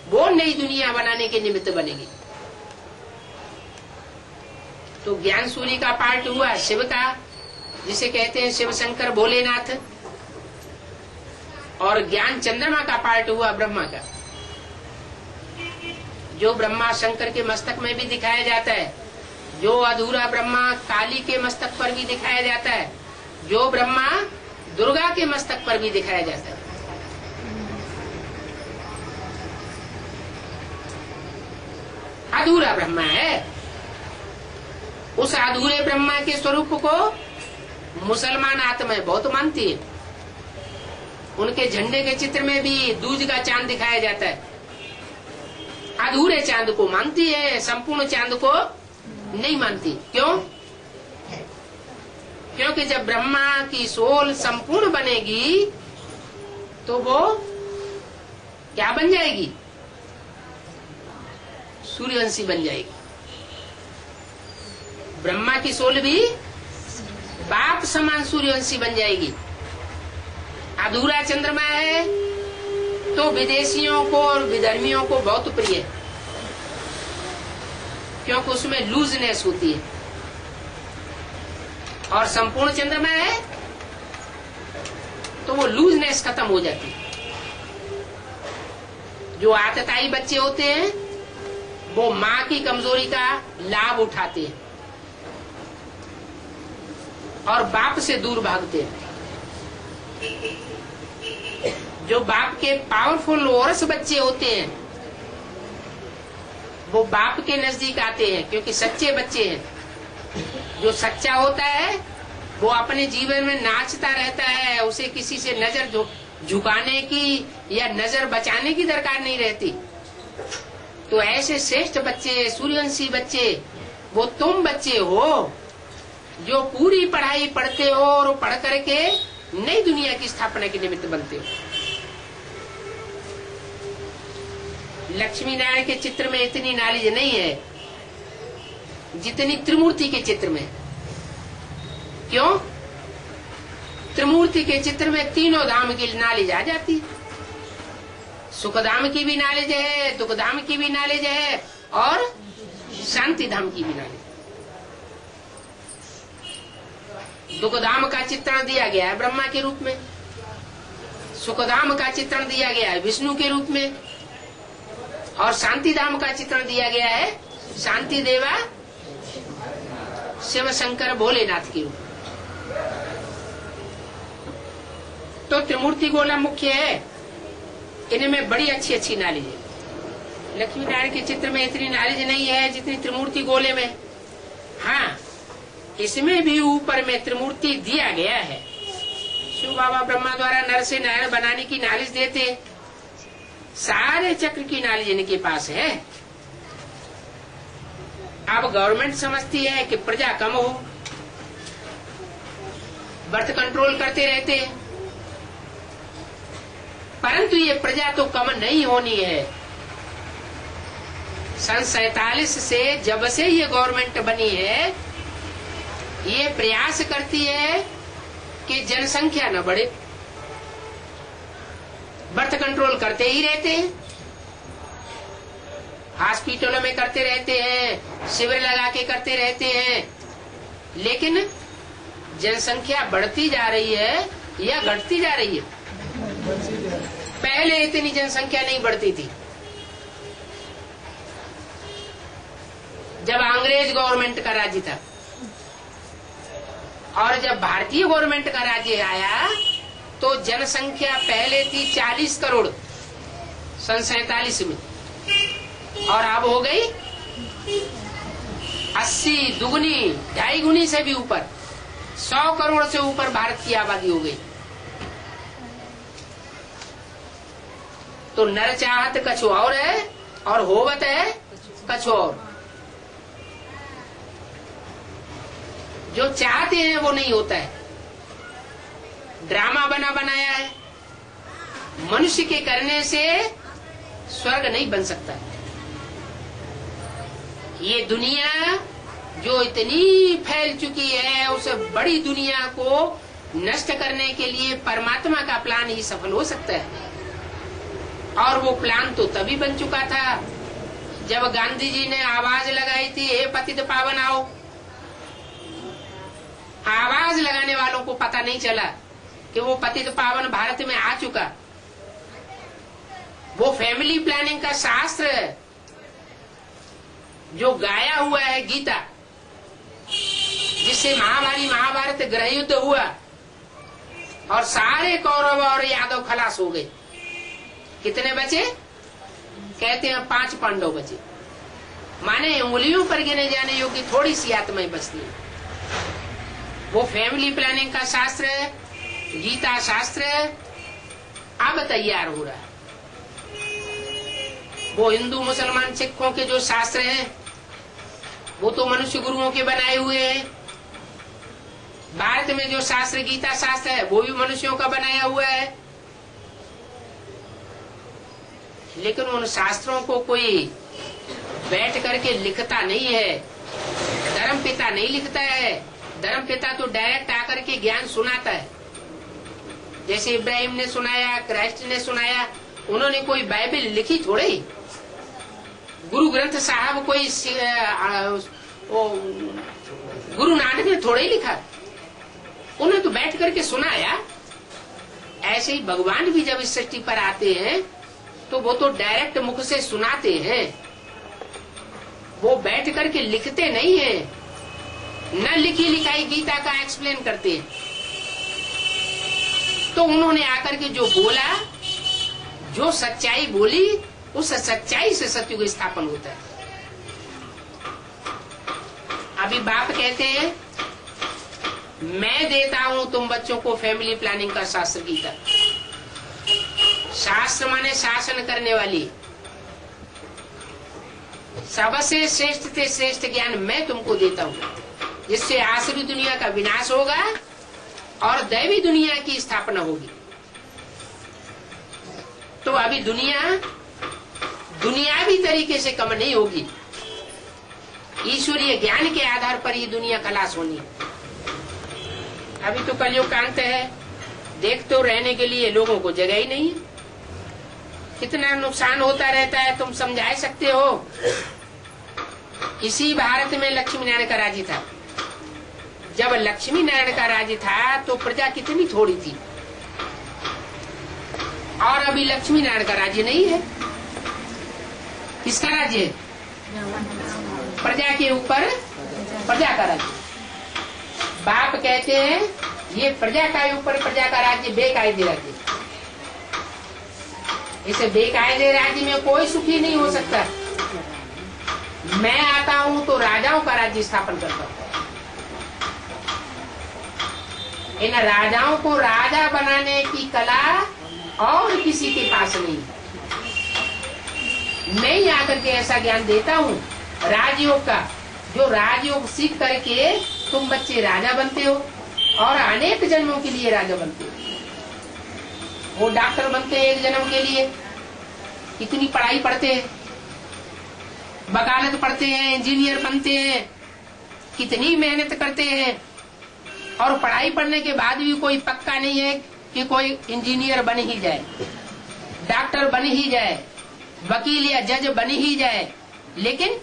Speaker 1: वो नई दुनिया बनाने के निमित्त बनेगी। तो ज्ञान सूर्य का पार्ट हुआ शिव का, जिसे कहते हैं शिव शंकर भोलेनाथ, और ज्ञान चंद्रमा का पार्ट हुआ ब्रह्मा का, जो ब्रह्मा शंकर के मस्तक में भी दिखाया जाता है, जो अधूरा ब्रह्मा काली के मस्तक पर भी दिखाया जाता है, जो ब्रह्मा दुर्गा के मस्तक पर भी दिखाया जाता है। अधूरा ब्रह्मा है। उस अधूरे ब्रह्मा के स्वरूप को मुसलमान आत्माएं बहुत मानती है। उनके झंडे के चित्र में भी दूज का चांद दिखाया जाता है। अधूरे चांद को मानती है, संपूर्ण चांद को नहीं मानती। क्यों? क्योंकि जब ब्रह्मा की सोल संपूर्ण बनेगी तो वो क्या बन जाएगी? सूर्यवंशी बन जाएगी। ब्रह्मा की सोल भी बाप समान सूर्यवंशी बन जाएगी। अधूरा चंद्रमा है तो विदेशियों को और विधर्मियों को बहुत प्रिय है, क्योंकि उसमें लूजनेस होती है। और संपूर्ण चंद्रमा है तो वो लूजनेस खत्म हो जाती है। जो आतताई बच्चे होते हैं वो माँ की कमजोरी का लाभ उठाते हैं और बाप से दूर भागते हैं। जो बाप के पावरफुल औरस बच्चे होते हैं वो बाप के नजदीक आते हैं, क्योंकि सच्चे बच्चे हैं। जो सच्चा होता है वो अपने जीवन में नाचता रहता है, उसे किसी से नजर झुकाने की या नजर बचाने की दरकार नहीं रहती। तो ऐसे श्रेष्ठ बच्चे, सूर्यवंशी बच्चे, वो तुम बच्चे हो जो पूरी पढ़ाई पढ़ते हो और पढ़ करके नई दुनिया की स्थापना के निमित्त बनते हो। लक्ष्मी नारायण के चित्र में इतनी नॉलेज नहीं है जितनी त्रिमूर्ति के चित्र में। क्यों? त्रिमूर्ति के चित्र में तीनों धाम की नॉलेज आ जाती है। सुख धाम की भी नॉलेज है, दुख धाम की भी नॉलेज है और शांति धाम की भी नॉलेज। दुख धाम का चित्रण दिया गया है ब्रह्मा के रूप में, सुख धाम का चित्रण दिया गया है विष्णु के रूप में, और शांति धाम का चित्रण दिया गया है शांति देवा शिव शंकर भोलेनाथ के रूप। तो त्रिमूर्ति गोला मुख्य है, इनमें बड़ी अच्छी अच्छी नॉलेज है। लक्ष्मी नारायण के चित्र में इतनी नॉलेज नहीं है जितनी त्रिमूर्ति गोले में। हाँ, इसमें भी ऊपर में त्रिमूर्ति दिया गया है। शिव बाबा ब्रह्मा द्वारा नर से नारायण बनाने की नॉलेज देते, सारे चक्र की नॉलेज इनके पास है। अब गवर्नमेंट समझती है कि प्रजा कम हो, बर्थ कंट्रोल करते रहते, परंतु ये प्रजा तो कम नहीं होनी है। सन 47 से जब से ये गवर्नमेंट बनी है, ये प्रयास करती है कि जनसंख्या न बढ़े। बर्थ कंट्रोल करते ही रहते हैं, हॉस्पिटलों में करते रहते हैं, शिविर लगा के करते रहते हैं, लेकिन जनसंख्या बढ़ती जा रही है या घटती जा रही है? पहले इतनी जनसंख्या नहीं बढ़ती थी। जब अंग्रेज गवर्नमेंट का राज्य था और जब भारतीय गवर्नमेंट का राज्य आया तो जनसंख्या पहले थी 40 करोड़ सन 47 में, और अब हो गई 80, दुगुनी, 2.5 गुनी से भी ऊपर, 100 करोड़ से ऊपर भारत की आबादी हो गई। तो नर चाहत कछ और है और होवत है कछ और। जो चाहते हैं वो नहीं होता है। ड्रामा बना बनाया है, मनुष्य के करने से स्वर्ग नहीं बन सकता। ये दुनिया जो इतनी फैल चुकी है, उस बड़ी दुनिया को नष्ट करने के लिए परमात्मा का प्लान ही सफल हो सकता है। और वो प्लान तो तभी बन चुका था जब गांधी जी ने आवाज लगाई थी, हे पतित पावन आओ। आवाज लगाने वालों को पता नहीं चला कि वो पतित पावन भारत में आ चुका। वो फैमिली प्लानिंग का शास्त्र जो गाया हुआ है गीता, जिससे महाभारत गृह युद्ध हुआ और सारे कौरव और यादव खलास हो गए। कितने बचे? कहते हैं 5 पांडव बचे। माने उंगलियों पर गिने जाने योग्य थोड़ी सी आत्माएं बचती हैं। वो फैमिली प्लानिंग का शास्त्र, गीता शास्त्र अब तैयार हो रहा है। वो हिंदू मुसलमान सिखों के जो शास्त्र हैं वो तो मनुष्य गुरुओं के बनाए हुए हैं। भारत में जो शास्त्र गीता शास्त्र है वो भी मनुष्यों का बनाया हुआ है। लेकिन उन शास्त्रों को कोई बैठ करके लिखता नहीं है, धर्म पिता नहीं लिखता है। धर्म पिता तो डायरेक्ट आकर के ज्ञान सुनाता है। जैसे इब्राहिम ने सुनाया, क्राइस्ट ने सुनाया, उन्होंने कोई बाइबल लिखी थोड़े ही। गुरु ग्रंथ साहब कोई गुरु नानक ने थोड़े ही लिखा, उन्हें तो बैठ करके सुनाया। ऐसे ही भगवान भी जब इस सृष्टि पर आते हैं तो वो तो डायरेक्ट मुख से सुनाते हैं, वो बैठ करके लिखते नहीं है, न लिखी लिखाई गीता का एक्सप्लेन करते हैं। तो उन्होंने आकर के जो बोला, जो सच्चाई बोली, उस सच्चाई से सत्युग स्थापन होता है। अभी बाप कहते हैं मैं देता हूं तुम बच्चों को फैमिली प्लानिंग का शास्त्र गीता। शास्त्र माने शासन करने वाली, सबसे श्रेष्ठ से श्रेष्ठ ज्ञान मैं तुमको देता हूं, जिससे आसुरी दुनिया का विनाश होगा और दैवी दुनिया की स्थापना होगी। तो अभी दुनिया दुनियावी तरीके से कम नहीं होगी, ईश्वरीय ज्ञान के आधार पर ये दुनिया खलास होनी है। अभी तो कलयुग का अंत है, देख तो रहने के लिए लोगों को जगह ही नहीं है। कितना नुकसान होता रहता है तुम समझा सकते हो। इसी भारत में लक्ष्मी नारायण का राज्य था। जब लक्ष्मी नारायण का राज्य था तो प्रजा कितनी थोड़ी थी, और अभी लक्ष्मी नारायण का राज्य नहीं है। किसका राज्य है? प्रजा के ऊपर प्रजा का राज्य। बाप कहते हैं ये प्रजा का ऊपर प्रजा का राज्य बेकायदे राज्य। इसे बेकायदे राज्य में कोई सुखी नहीं हो सकता। मैं आता हूं तो राजाओं का राज्य स्थापन करता हूं। इन राजाओं को राजा बनाने की कला और किसी के पास नहीं। मैं ही आकर के ऐसा ज्ञान देता हूं राजयोग का, जो राजयोग सीख करके तुम बच्चे राजा बनते हो और अनेक जन्मों के लिए राजा बनते हो। वो डॉक्टर बनते हैं एक जन्म के लिए, कितनी पढ़ाई पढ़ते हैं, वकालत पढ़ते हैं, इंजीनियर बनते हैं, कितनी मेहनत करते हैं, और पढ़ाई पढ़ने के बाद भी कोई पक्का नहीं है कि कोई इंजीनियर बन ही जाए, डॉक्टर बन ही जाए, वकील या जज बन ही जाए। लेकिन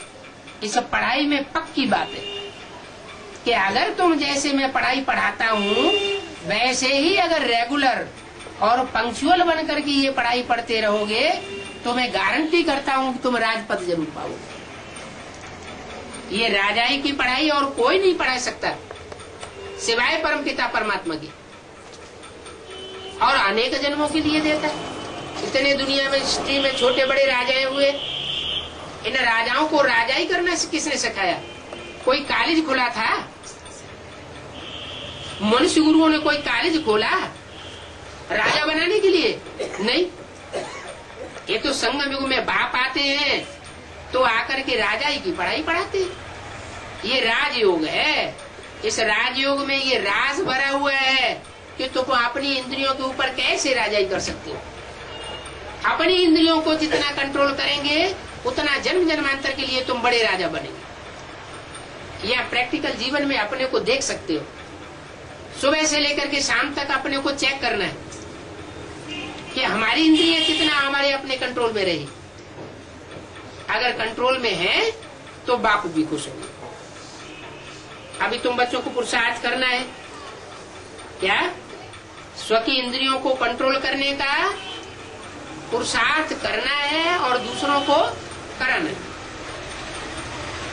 Speaker 1: इस पढ़ाई में पक्की बात है कि अगर तुम जैसे मैं पढ़ाई पढ़ाता हूँ वैसे ही अगर रेगुलर और पंक्चुअल बन करके ये पढ़ाई पढ़ते रहोगे तो मैं गारंटी करता हूँ कि तुम राजपद जरूर पाओगे। ये राजाई की पढ़ाई और कोई नहीं पढ़ा सकता सिवाय परमपिता परमात्मा की, और अनेक जन्मों के लिए देता है। इतने दुनिया में हिस्ट्री में छोटे बड़े राजाएं हुए, इन राजाओं को राजाई करना किसने सिखाया? कोई कॉलेज खोला था? मनुष्य गुरुओं ने कोई कॉलेज खोला राजा बनाने के लिए? नहीं। ये तो संगम युग में बाप आते हैं तो आकर के राजाई की पढ़ाई पढ़ाते हैं। ये राजयोग है। इस राजयोग में ये राज भरा हुआ है कि तुम अपनी इंद्रियों के ऊपर कैसे राजाई कर सकते हो। अपनी इंद्रियों को जितना कंट्रोल करेंगे उतना जन्म जन्मांतर के लिए तुम बड़े राजा बनेंगे। यह प्रैक्टिकल जीवन में अपने को देख सकते हो। सुबह से लेकर के शाम तक अपने को चेक करना है कि हमारी इंद्रियां कितना हमारे अपने कंट्रोल में रही। अगर कंट्रोल में है तो बाप भी खुश होंगे। अभी तुम बच्चों को पुरुषार्थ करना है क्या? स्व की इंद्रियों को कंट्रोल करने का पुरुषार्थ करना है और दूसरों को कराना है,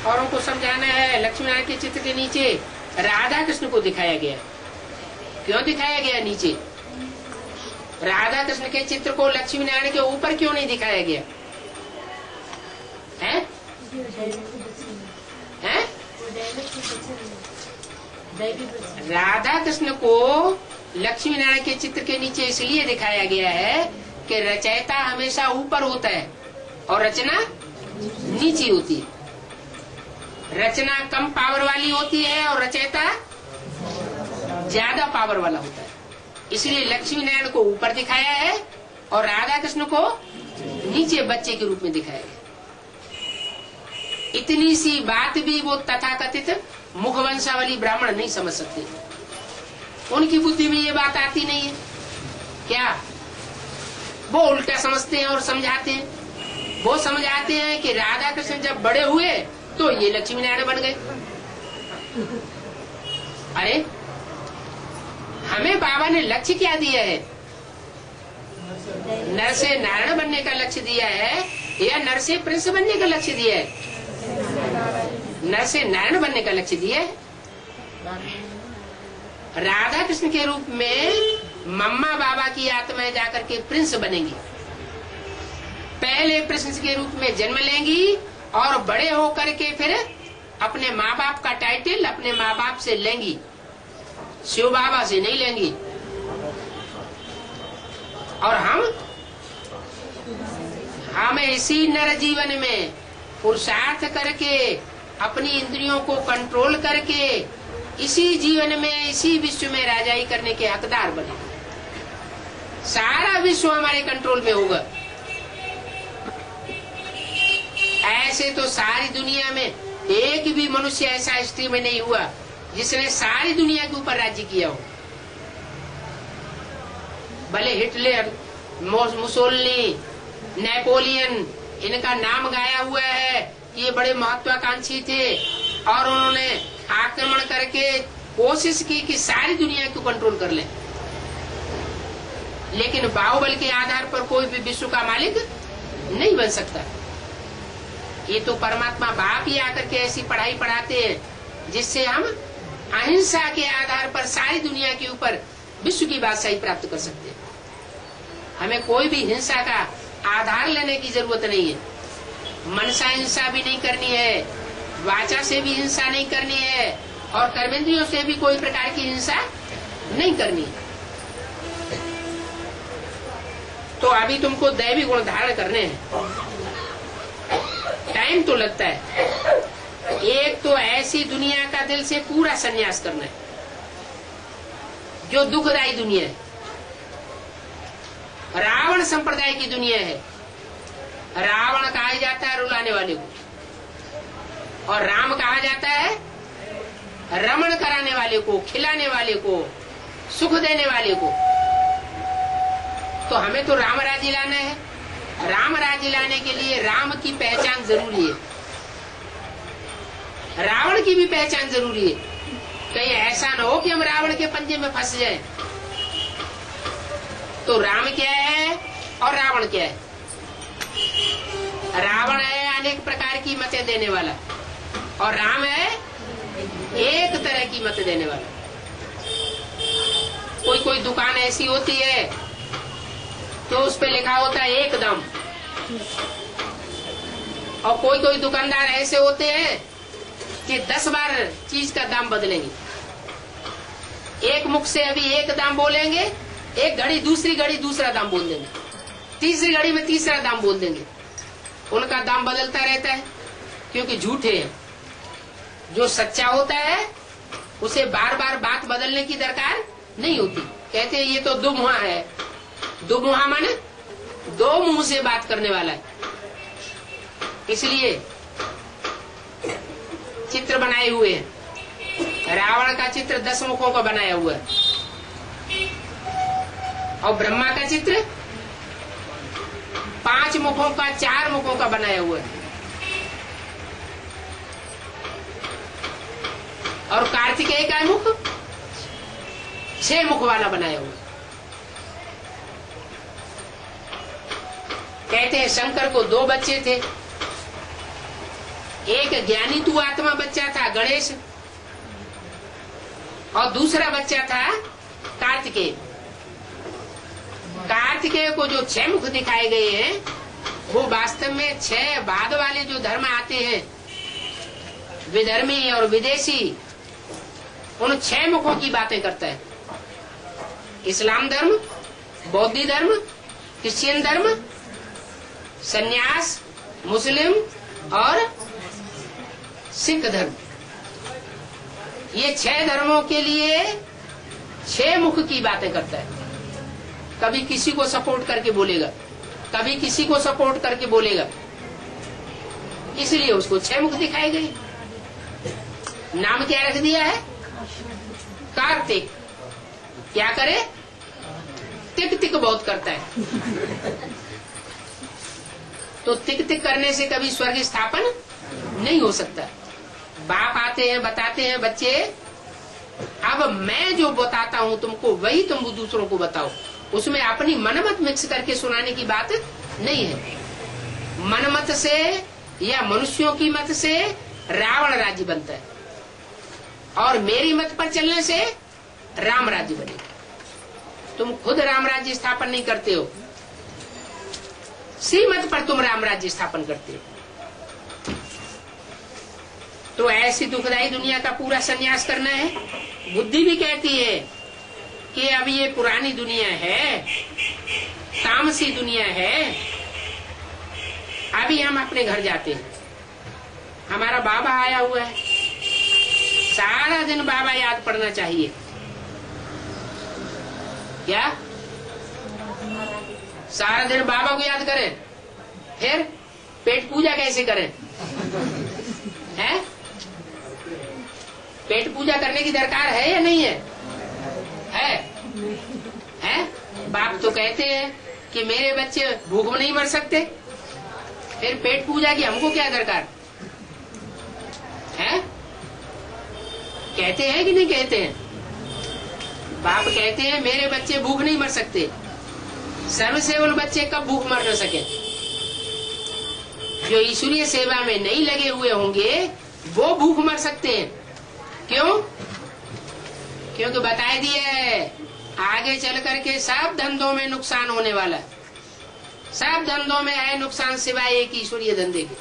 Speaker 1: औरों को समझाना है। लक्ष्मी नारायण के चित्र के नीचे राधा कृष्ण को दिखाया गया। क्यों दिखाया गया नीचे? राधा कृष्ण के चित्र को लक्ष्मी नारायण के ऊपर क्यों नहीं दिखाया गया है? हैं? राधा कृष्ण को लक्ष्मी नारायण के चित्र के नीचे इसलिए दिखाया गया है कि रचयिता हमेशा ऊपर होता है और रचना नीचे होती है। रचना कम पावर वाली होती है और रचयिता ज्यादा पावर वाला होता है। इसलिए लक्ष्मी नारायण को ऊपर दिखाया है और राधा कृष्ण को नीचे बच्चे के रूप में दिखाया गया। इतनी सी बात भी वो तथाकथित मुखवंशावली ब्राह्मण नहीं समझ सकते। उनकी बुद्धि में ये बात आती नहीं है। क्या वो उल्टा समझते हैं और समझाते हैं। वो समझाते हैं कि राधा कृष्ण जब बड़े हुए तो ये लक्ष्मी नारायण बन गए। अरे हमें बाबा ने लक्ष्य क्या दिया है? नर से नारायण बनने का लक्ष्य दिया है या नर से प्रिंस बनने का लक्ष्य दिया है? नर से नारायण बनने का लक्ष्य दिया है। राधा कृष्ण के रूप में मम्मा बाबा की आत्माएं जाकर के प्रिंस बनेंगी। पहले प्रिंस के रूप में जन्म लेंगी और बड़े होकर के फिर अपने माँ बाप का टाइटल अपने माँ बाप से लेंगी, शिव बाबा से नहीं लेंगी। और हम इसी नर जीवन में पुरुषार्थ करके अपनी इंद्रियों को कंट्रोल करके इसी जीवन में इसी विश्व में राजाई करने के हकदार बने। सारा विश्व हमारे कंट्रोल में होगा। ऐसे तो सारी दुनिया में एक भी मनुष्य ऐसा हिस्ट्री में नहीं हुआ जिसने सारी दुनिया के ऊपर राज्य किया हो। भले हिटलर, मुसोलिनी, नेपोलियन, इनका नाम गाया हुआ है कि ये बड़े महत्वाकांक्षी थे और उन्होंने आक्रमण करके कोशिश की कि सारी दुनिया को कंट्रोल कर ले, लेकिन बाहुबल के आधार पर कोई भी विश्व का मालिक नहीं बन सकता। ये तो परमात्मा बाप ही आकर के ऐसी पढ़ाई पढ़ाते हैं जिससे हम अहिंसा के आधार पर सारी दुनिया के ऊपर विश्व की बादशाही प्राप्त कर सकते हैं। हमें कोई भी हिंसा का आधार लेने की जरूरत नहीं है। मनसा हिंसा भी नहीं करनी है, वाचा से भी हिंसा नहीं करनी है और कर्मेंद्रियों से भी कोई प्रकार की हिंसा नहीं करनी है। तो अभी तुमको दैवी गुण धारण करने हैं, टाइम तो लगता है। एक तो ऐसी दुनिया का दिल से पूरा संन्यास करना है जो दुखदायी दुनिया है, रावण संप्रदाय की दुनिया है। रावण कहा जाता है रुलाने वाले को और राम कहा जाता है रमण कराने वाले को, खिलाने वाले को, सुख देने वाले को। तो हमें तो राम राज्य लाना है। राम राज्य लाने के लिए राम की पहचान जरूरी है, रावण की भी पहचान जरूरी है। कहीं ऐसा न हो कि हम रावण के पंजे में फंस जाएं। तो राम क्या है और रावण क्या है? रावण है अनेक प्रकार की मतें देने वाला और राम है एक तरह की मत देने वाला। कोई कोई दुकान ऐसी होती है तो उस पे लिखा होता है एकदम, और कोई कोई दुकानदार ऐसे होते हैं कि 10 बार चीज का दाम बदलेंगे। एक मुख से अभी एक दाम बोलेंगे, एक घड़ी दूसरी घड़ी दूसरा दाम बोल देंगे, तीसरी घड़ी में तीसरा दाम बोल देंगे। उनका दाम बदलता रहता है क्योंकि झूठे हैं। जो सच्चा होता है उसे बार बार बात बदलने की दरकार नहीं होती। कहते हैं ये तो दुमुहा है। दुमुहा माने दो मुंह से बात करने वाला है। इसलिए चित्र बनाए हुए हैं। रावण का चित्र 10 मुखों का बनाया हुआ है और ब्रह्मा का चित्र 5 मुखों का, 4 मुखों का बनाया हुआ है। और कार्तिकेय का मुख 6 मुख वाला बनाया हुआ। कहते हैं शंकर को 2 बच्चे थे। एक ज्ञानी तू आत्मा बच्चा था गणेश, और दूसरा बच्चा था कार्तिकेय। कार्तिकेय को जो 6 मुख दिखाए गए हैं वो वास्तव में 6 बाद वाले जो धर्म आते हैं, विधर्मी और विदेशी, उन 6 मुखों की बातें करता है। इस्लाम धर्म, बौद्ध धर्म, क्रिश्चियन धर्म, सन्यास, मुस्लिम और सिख धर्म। ये 6 धर्मों के लिए 6 मुख की बातें करता है। कभी किसी को सपोर्ट करके बोलेगा, कभी किसी को सपोर्ट करके बोलेगा, इसलिए उसको 6 मुख दिखाए गए। नाम क्या रख दिया है? कार्तिक। क्या करे? तिक तिक बहुत करता है। तो तिक तिक करने से कभी स्वर्ग स्थापन नहीं हो सकता। बाप आते हैं, बताते हैं, बच्चे अब मैं जो बताता हूं तुमको वही तुम दूसरों को बताओ। उसमें अपनी मनमत मिक्स करके सुनाने की बात नहीं है। मनमत से या मनुष्यों की मत से रावण राज्य बनता है और मेरी मत पर चलने से राम राज्य बनेगा। तुम खुद राम राज्य स्थापन नहीं करते हो, श्रीमत पर तुम राम राज्य स्थापन करते हो। तो ऐसी दुखदायी दुनिया का पूरा संन्यास करना है। बुद्धि भी कहती है कि अब ये पुरानी दुनिया है, तामसी दुनिया है, अभी हम अपने घर जाते हैं। हमारा बाबा आया हुआ है, सारा दिन बाबा याद पड़ना चाहिए। क्या सारा दिन बाबा को याद करें? फिर पेट पूजा कैसे करें? हैं? पेट पूजा करने की दरकार है या नहीं है? है? बाप तो कहते हैं कि मेरे बच्चे भूख में नहीं मर सकते, फिर पेट पूजा की हमको क्या दरकार है? कहते हैं कि नहीं कहते हैं? बाप कहते हैं मेरे बच्चे भूख नहीं मर सकते। सर्वसेवल बच्चे कब भूख मर न सके? जो ईश्वरीय सेवा में नहीं लगे हुए होंगे वो भूख मर सकते हैं। क्यों? क्योंकि बताए दिए है आगे चल करके सब धंधों में नुकसान होने वाला। सब धंधों में है नुकसान सिवाय एक ईश्वरीय धंधे के।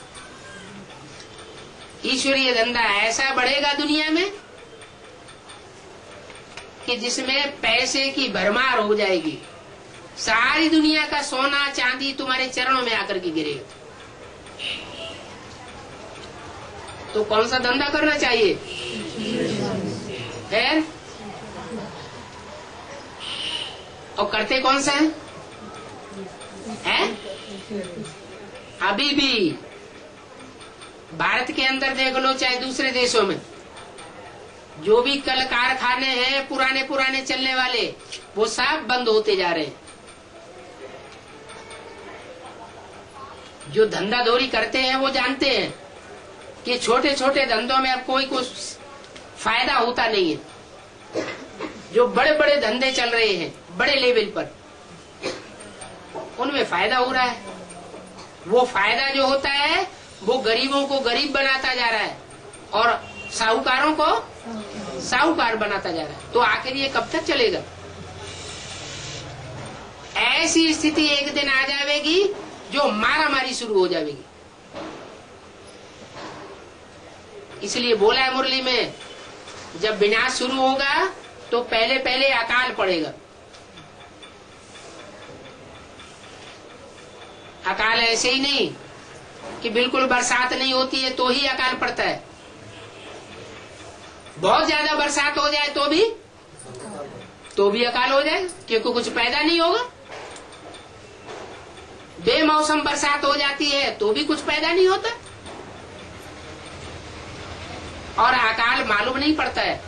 Speaker 1: ईश्वरीय धंधा ऐसा बढ़ेगा दुनिया में कि जिसमें पैसे की भरमार हो जाएगी। सारी दुनिया का सोना चांदी तुम्हारे चरणों में आकर के गिरेगा। तो कौन सा धंधा करना चाहिए? है? और करते कौन सा है? अभी भी भारत के अंदर देख लो चाहे दूसरे देशों में, जो भी कल कारखाने हैं पुराने पुराने चलने वाले, वो सब बंद होते जा रहे हैं। जो धंधाधोरी करते हैं वो जानते हैं कि छोटे छोटे धंधों में अब कोई कुछ फायदा होता नहीं है। जो बड़े बड़े धंधे चल रहे हैं बड़े लेवल पर, उनमें फायदा हो रहा है। वो फायदा जो होता है वो गरीबों को गरीब बनाता जा रहा है और साहूकारों को साहूकार बनाता जा रहा है। तो आखिर ये कब तक चलेगा? ऐसी स्थिति एक दिन आ जाएगी जो मारा मारी शुरू हो जाएगी। इसलिए बोला है मुरली में, जब विनाश शुरू होगा तो पहले पहले अकाल पड़ेगा। अकाल ऐसे ही नहीं कि बिल्कुल बरसात नहीं होती है तो ही अकाल पड़ता है। बहुत ज्यादा बरसात हो जाए तो भी अकाल हो जाए, क्योंकि कुछ पैदा नहीं होगा। बेमौसम बरसात हो जाती है तो भी कुछ पैदा नहीं होता और अकाल मालूम नहीं पड़ता है,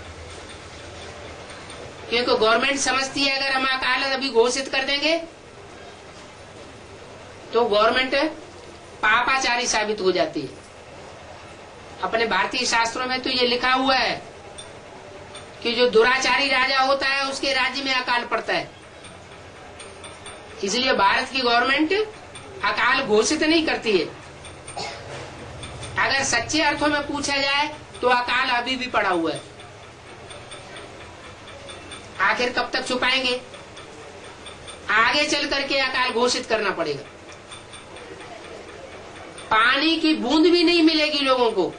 Speaker 1: क्योंकि गवर्नमेंट समझती है अगर हम अकाल अभी घोषित कर देंगे तो गवर्नमेंट पापाचारी साबित हो जाती है। अपने भारतीय शास्त्रों में तो ये लिखा हुआ है कि जो दुराचारी राजा होता है उसके राज्य में अकाल पड़ता है। इसलिए भारत की गवर्नमेंट अकाल घोषित नहीं करती है। अगर सच्चे अर्थों में पूछा जाए तो अकाल अभी भी पड़ा हुआ है। आखिर कब तक छुपाएंगे? आगे चल करके अकाल घोषित करना पड़ेगा। पानी की बूंद भी नहीं मिलेगी लोगों को।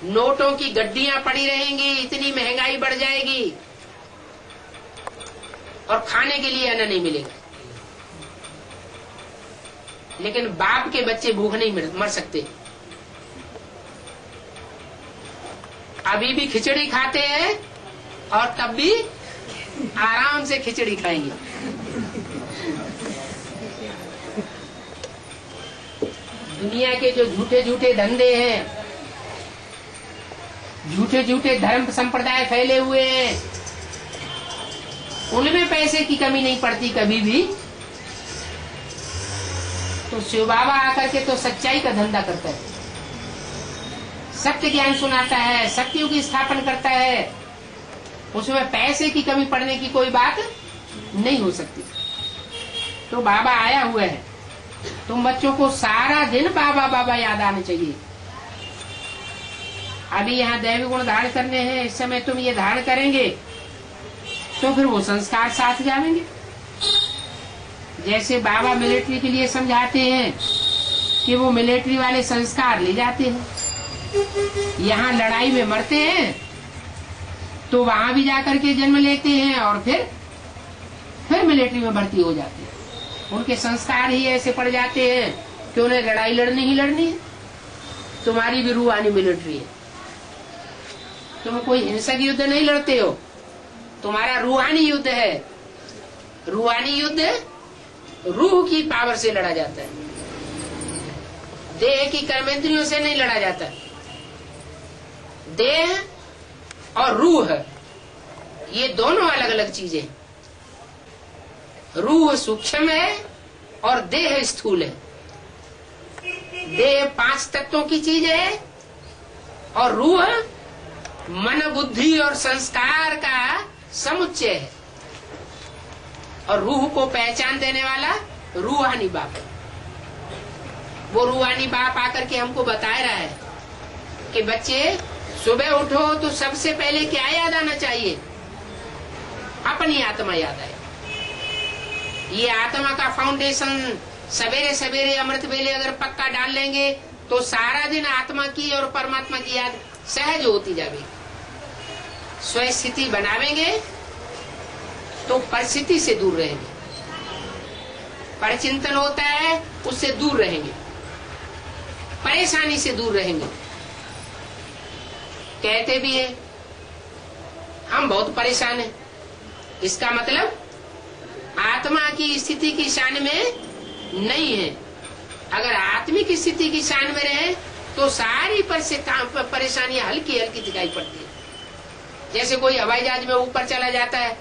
Speaker 1: नोटों की गड्डियां पड़ी रहेंगी, इतनी महंगाई बढ़ जाएगी और खाने के लिए अन्न नहीं मिलेगा। लेकिन बाप के बच्चे भूख नहीं मर सकते। अभी भी खिचड़ी खाते हैं और तब भी आराम से खिचड़ी खाएंगे। दुनिया के जो झूठे झूठे धंधे हैं, झूठे झूठे धर्म संप्रदाय फैले हुए हैं, उनमें पैसे की कमी नहीं पड़ती कभी भी। तो शिव बाबा आकर के तो सच्चाई का धंधा करता है, सत्य ज्ञान सुनाता है, सत्यों की स्थापना करता है। उसमें पैसे की कमी पड़ने की कोई बात नहीं हो सकती। तो बाबा आया हुआ है, तुम बच्चों को सारा दिन बाबा बाबा याद आने चाहिए। अभी यहाँ दैवी गुण धारण करने हैं, इस समय तुम ये धारण करेंगे तो फिर वो संस्कार साथ जाएंगे। जैसे बाबा मिलिट्री के लिए समझाते हैं कि वो मिलिट्री वाले संस्कार ले जाते हैं, यहाँ लड़ाई में मरते हैं तो वहां भी जाकर के जन्म लेते हैं और फिर मिलिट्री में भर्ती हो जाते हैं। उनके संस्कार ही ऐसे पड़ जाते हैं कि उन्हें लड़ाई लड़नी ही लड़नी है। तुम्हारी भी रूहानी मिलिट्री है, तुम कोई हिंसक युद्ध नहीं लड़ते हो, तुम्हारा रूहानी युद्ध है। रूहानी युद्ध रूह की पावर से लड़ा जाता है, देह की कर्मेंद्रियों से नहीं लड़ा जाता। देह और रूह ये दोनों अलग अलग चीजें। रूह सूक्ष्म है और देह स्थूल है। देह 5 तत्वों की चीज है और रूह मन बुद्धि और संस्कार का समुच्चय है। और रूह को पहचान देने वाला रूहानी बाप है। वो रूहानी बाप आकर के हमको बता रहा है कि बच्चे सुबह उठो तो सबसे पहले क्या याद आना चाहिए? अपनी आत्मा याद आए। ये आत्मा का फाउंडेशन सवेरे सवेरे अमृत वेले अगर पक्का डाल लेंगे तो सारा दिन आत्मा की और परमात्मा की याद सहज होती जाएगी। स्वस्थिति बनावेंगे तो परिस्थिति से दूर रहेंगे, परिचिंतन होता है उससे दूर रहेंगे, परेशानी से दूर रहेंगे। कहते भी है हम बहुत परेशान हैं, इसका मतलब आत्मा की स्थिति की शान में नहीं है। अगर आत्मिक स्थिति की शान में रहे तो सारी परेशानियां हल्की हल्की दिखाई पड़ती है। जैसे कोई हवाई जहाज में ऊपर चला जाता है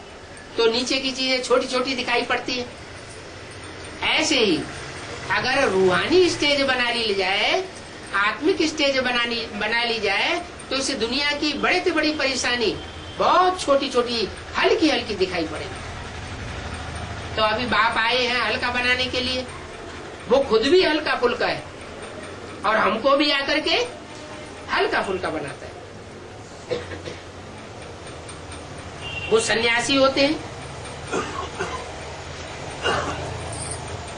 Speaker 1: तो नीचे की चीजें छोटी छोटी दिखाई पड़ती है। ऐसे ही अगर रूहानी स्टेज बना ली जाए, आत्मिक स्टेज बना ली जाए तो इस दुनिया की बड़े से बड़ी परेशानी बहुत छोटी छोटी हल्की हल्की दिखाई पड़ेगी। तो अभी बाप आए हैं हल्का बनाने के लिए, वो खुद भी हल्का फुल्का है और हमको भी आकर के हल्का फुल्का बनाता है। वो सन्यासी होते हैं,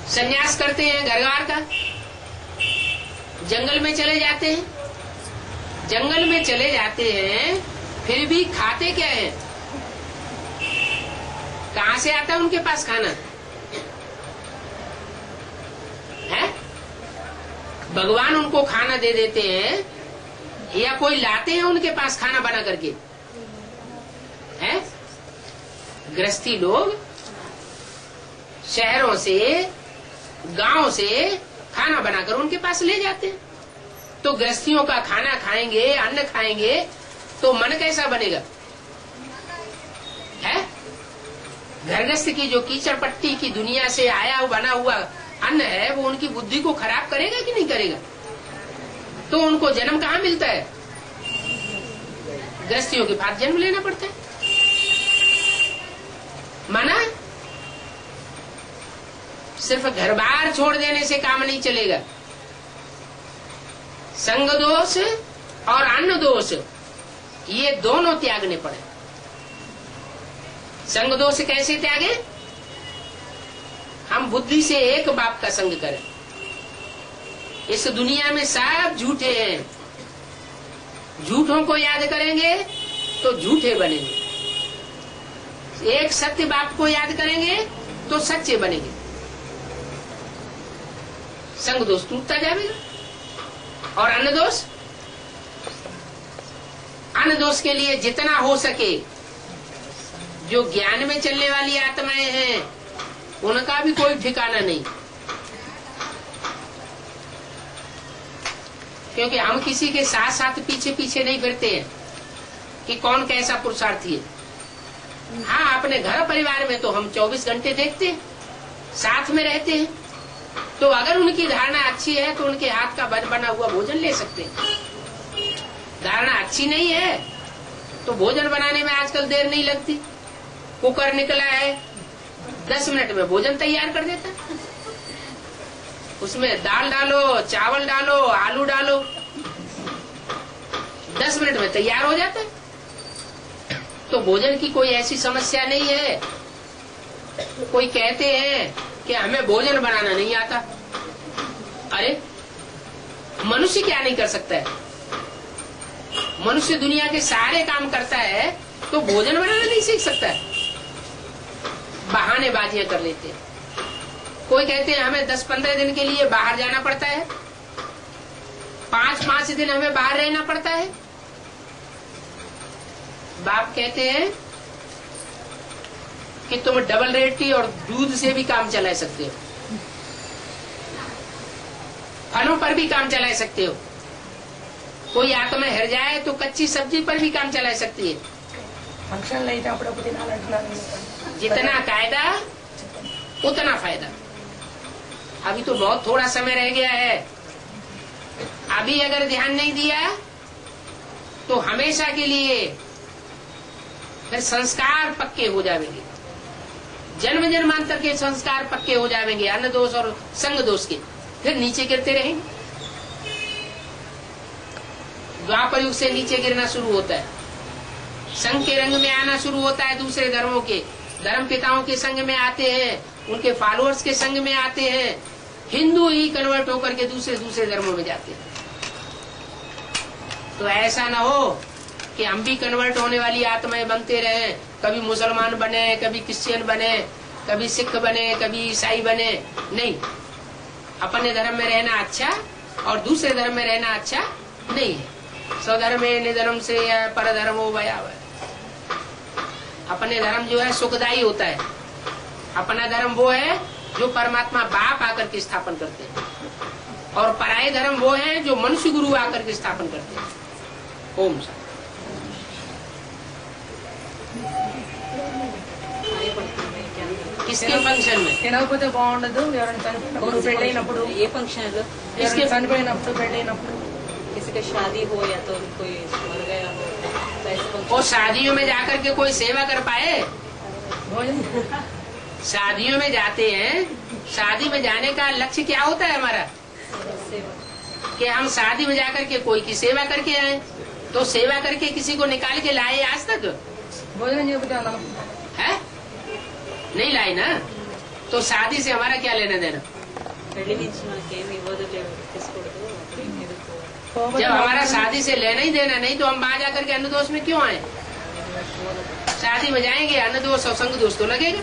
Speaker 1: सन्यास करते हैं घर का, जंगल में चले जाते हैं। जंगल में चले जाते हैं फिर भी खाते क्या है? कहां से आता है उनके पास खाना? है भगवान उनको खाना दे देते हैं या कोई लाते हैं उनके पास खाना बना करके? है गृहस्थी लोग शहरों से गांव से खाना बनाकर उनके पास ले जाते हैं। तो गृहस्थियों का खाना खाएंगे, अन्न खाएंगे तो मन कैसा बनेगा? है घरगृहस्थ की जो कीचड़ पट्टी की दुनिया से आया बना हुआ अन्न है वो उनकी बुद्धि को खराब करेगा कि नहीं करेगा? तो उनको जन्म कहाँ मिलता है? गृहस्थियों के पास जन्म लेना पड़ता है। माना सिर्फ घर बार छोड़ देने से काम नहीं चलेगा। संग दोष और अन्न दोष ये दोनों त्यागने पड़े। संग दोष कैसे त्यागे? हम बुद्धि से एक बाप का संग करें, इस दुनिया में सब झूठे हैं। झूठों को याद करेंगे तो झूठे बनेंगे, एक सत्य बाप को याद करेंगे तो सच्चे बनेंगे। संग दोष टूटता जाएगा। और अन्न दोष, अन्न दोष के लिए जितना हो सके जो ज्ञान में चलने वाली आत्माएं हैं उनका भी कोई ठिकाना नहीं, क्योंकि हम किसी के साथ साथ पीछे पीछे नहीं फिरते हैं कि कौन कैसा पुरुषार्थी है। हाँ, अपने घर परिवार में तो हम 24 घंटे देखते हैं, साथ में रहते हैं, तो अगर उनकी धारणा अच्छी है तो उनके हाथ का बना हुआ भोजन ले सकते हैं। धारणा अच्छी नहीं है तो भोजन बनाने में आजकल देर नहीं लगती। कुकर निकला है, 10 मिनट में भोजन तैयार कर देता है। उसमें दाल डालो, चावल डालो, आलू डालो, 10 मिनट में तैयार हो जाता है। तो भोजन की कोई ऐसी समस्या नहीं है। कोई कहते हैं कि हमें भोजन बनाना नहीं आता। अरे, मनुष्य क्या नहीं कर सकता है? मनुष्य दुनिया के सारे काम करता है, तो भोजन बनाना नहीं सीख सकता है? बहानेबाजियां कर लेते हैं। कोई कहते हैं हमें 10-15 दिन के लिए बाहर जाना पड़ता है, 5-5 दिन हमें बाहर रहना पड़ता है। बाप कहते हैं कि तुम डबल रेटी और दूध से भी काम चला सकते हो, फलों पर भी काम चला सकते हो। कोई आत्मा हिर जाए तो कच्ची सब्जी पर भी काम चला सकती है। जितना कायदा उतना फायदा। अभी तो बहुत थोड़ा समय रह गया है। अभी अगर ध्यान नहीं दिया तो हमेशा के लिए फिर संस्कार पक्के हो जाएंगे, जन्म जन्मांतर के संस्कार पक्के हो जाएंगे, अन्न दोष और संग दोष के। फिर नीचे गिरते रहेंगे। द्वापर युग से नीचे गिरना शुरू होता है, संघ के रंग में आना शुरू होता है। दूसरे धर्मों के धर्म पिताओं के संग में आते हैं, उनके फॉलोअर्स के संग में आते हैं। हिंदू ही कन्वर्ट होकर के दूसरे धर्मों में जाते हैं। तो ऐसा ना हो कि हम भी कन्वर्ट होने वाली आत्माएं बनते रहे, कभी मुसलमान बने, कभी क्रिश्चियन बने, कभी सिख बने, कभी ईसाई बने। नहीं, अपने धर्म में रहना अच्छा और दूसरे धर्म में रहना अच्छा नहीं है। स्वधर्मे निधर्म से पर धर्मो भयावह। अपने धर्म जो है सुखदायी होता है। अपना धर्म वो है जो परमात्मा बाप आकर के स्थापन करते हैं, और पराये धर्म वो है जो मनुष्य गुरु आकर के स्थापन करते हैं। ओम शांति। किसके फंक्शन में
Speaker 2: తినకపోతే బాగుండదు ఎవరైనా చనిపోయినప్పుడు పెళ్ళైనప్పుడు
Speaker 3: ये फंक्शन है
Speaker 2: इसके చనిపోయినప్పుడు పెళ్ళైనప్పుడు
Speaker 3: किसी का शादी हो या तो कोई मर गया हो तो ऐसे फंक्शन
Speaker 1: और शादियों में जाकर के कोई सेवा कर पाए?
Speaker 2: భోజనం
Speaker 1: शादियों में जाते हैं, शादी में जाने का लक्ष्य क्या होता है हमारा? कि हम शादी में जाकर के कोई की सेवा करके आए। तो सेवा करके किसी को निकाल के लाए आज तक?
Speaker 2: భోజనం చేయకపోతే అన్నం
Speaker 1: है? नहीं लाए ना। तो शादी से हमारा क्या लेना देना?
Speaker 3: పెళ్లి నుంచి మనకేమి ఇవ్వదు లేదు తీసుకోవద్దు
Speaker 1: जब हमारा शादी से लेना ही देना नहीं तो हम वहां जाकर के अन्नदोष में क्यों आए? शादी में जाएंगे, अन्नदोष और संग दोष तो लगेगा।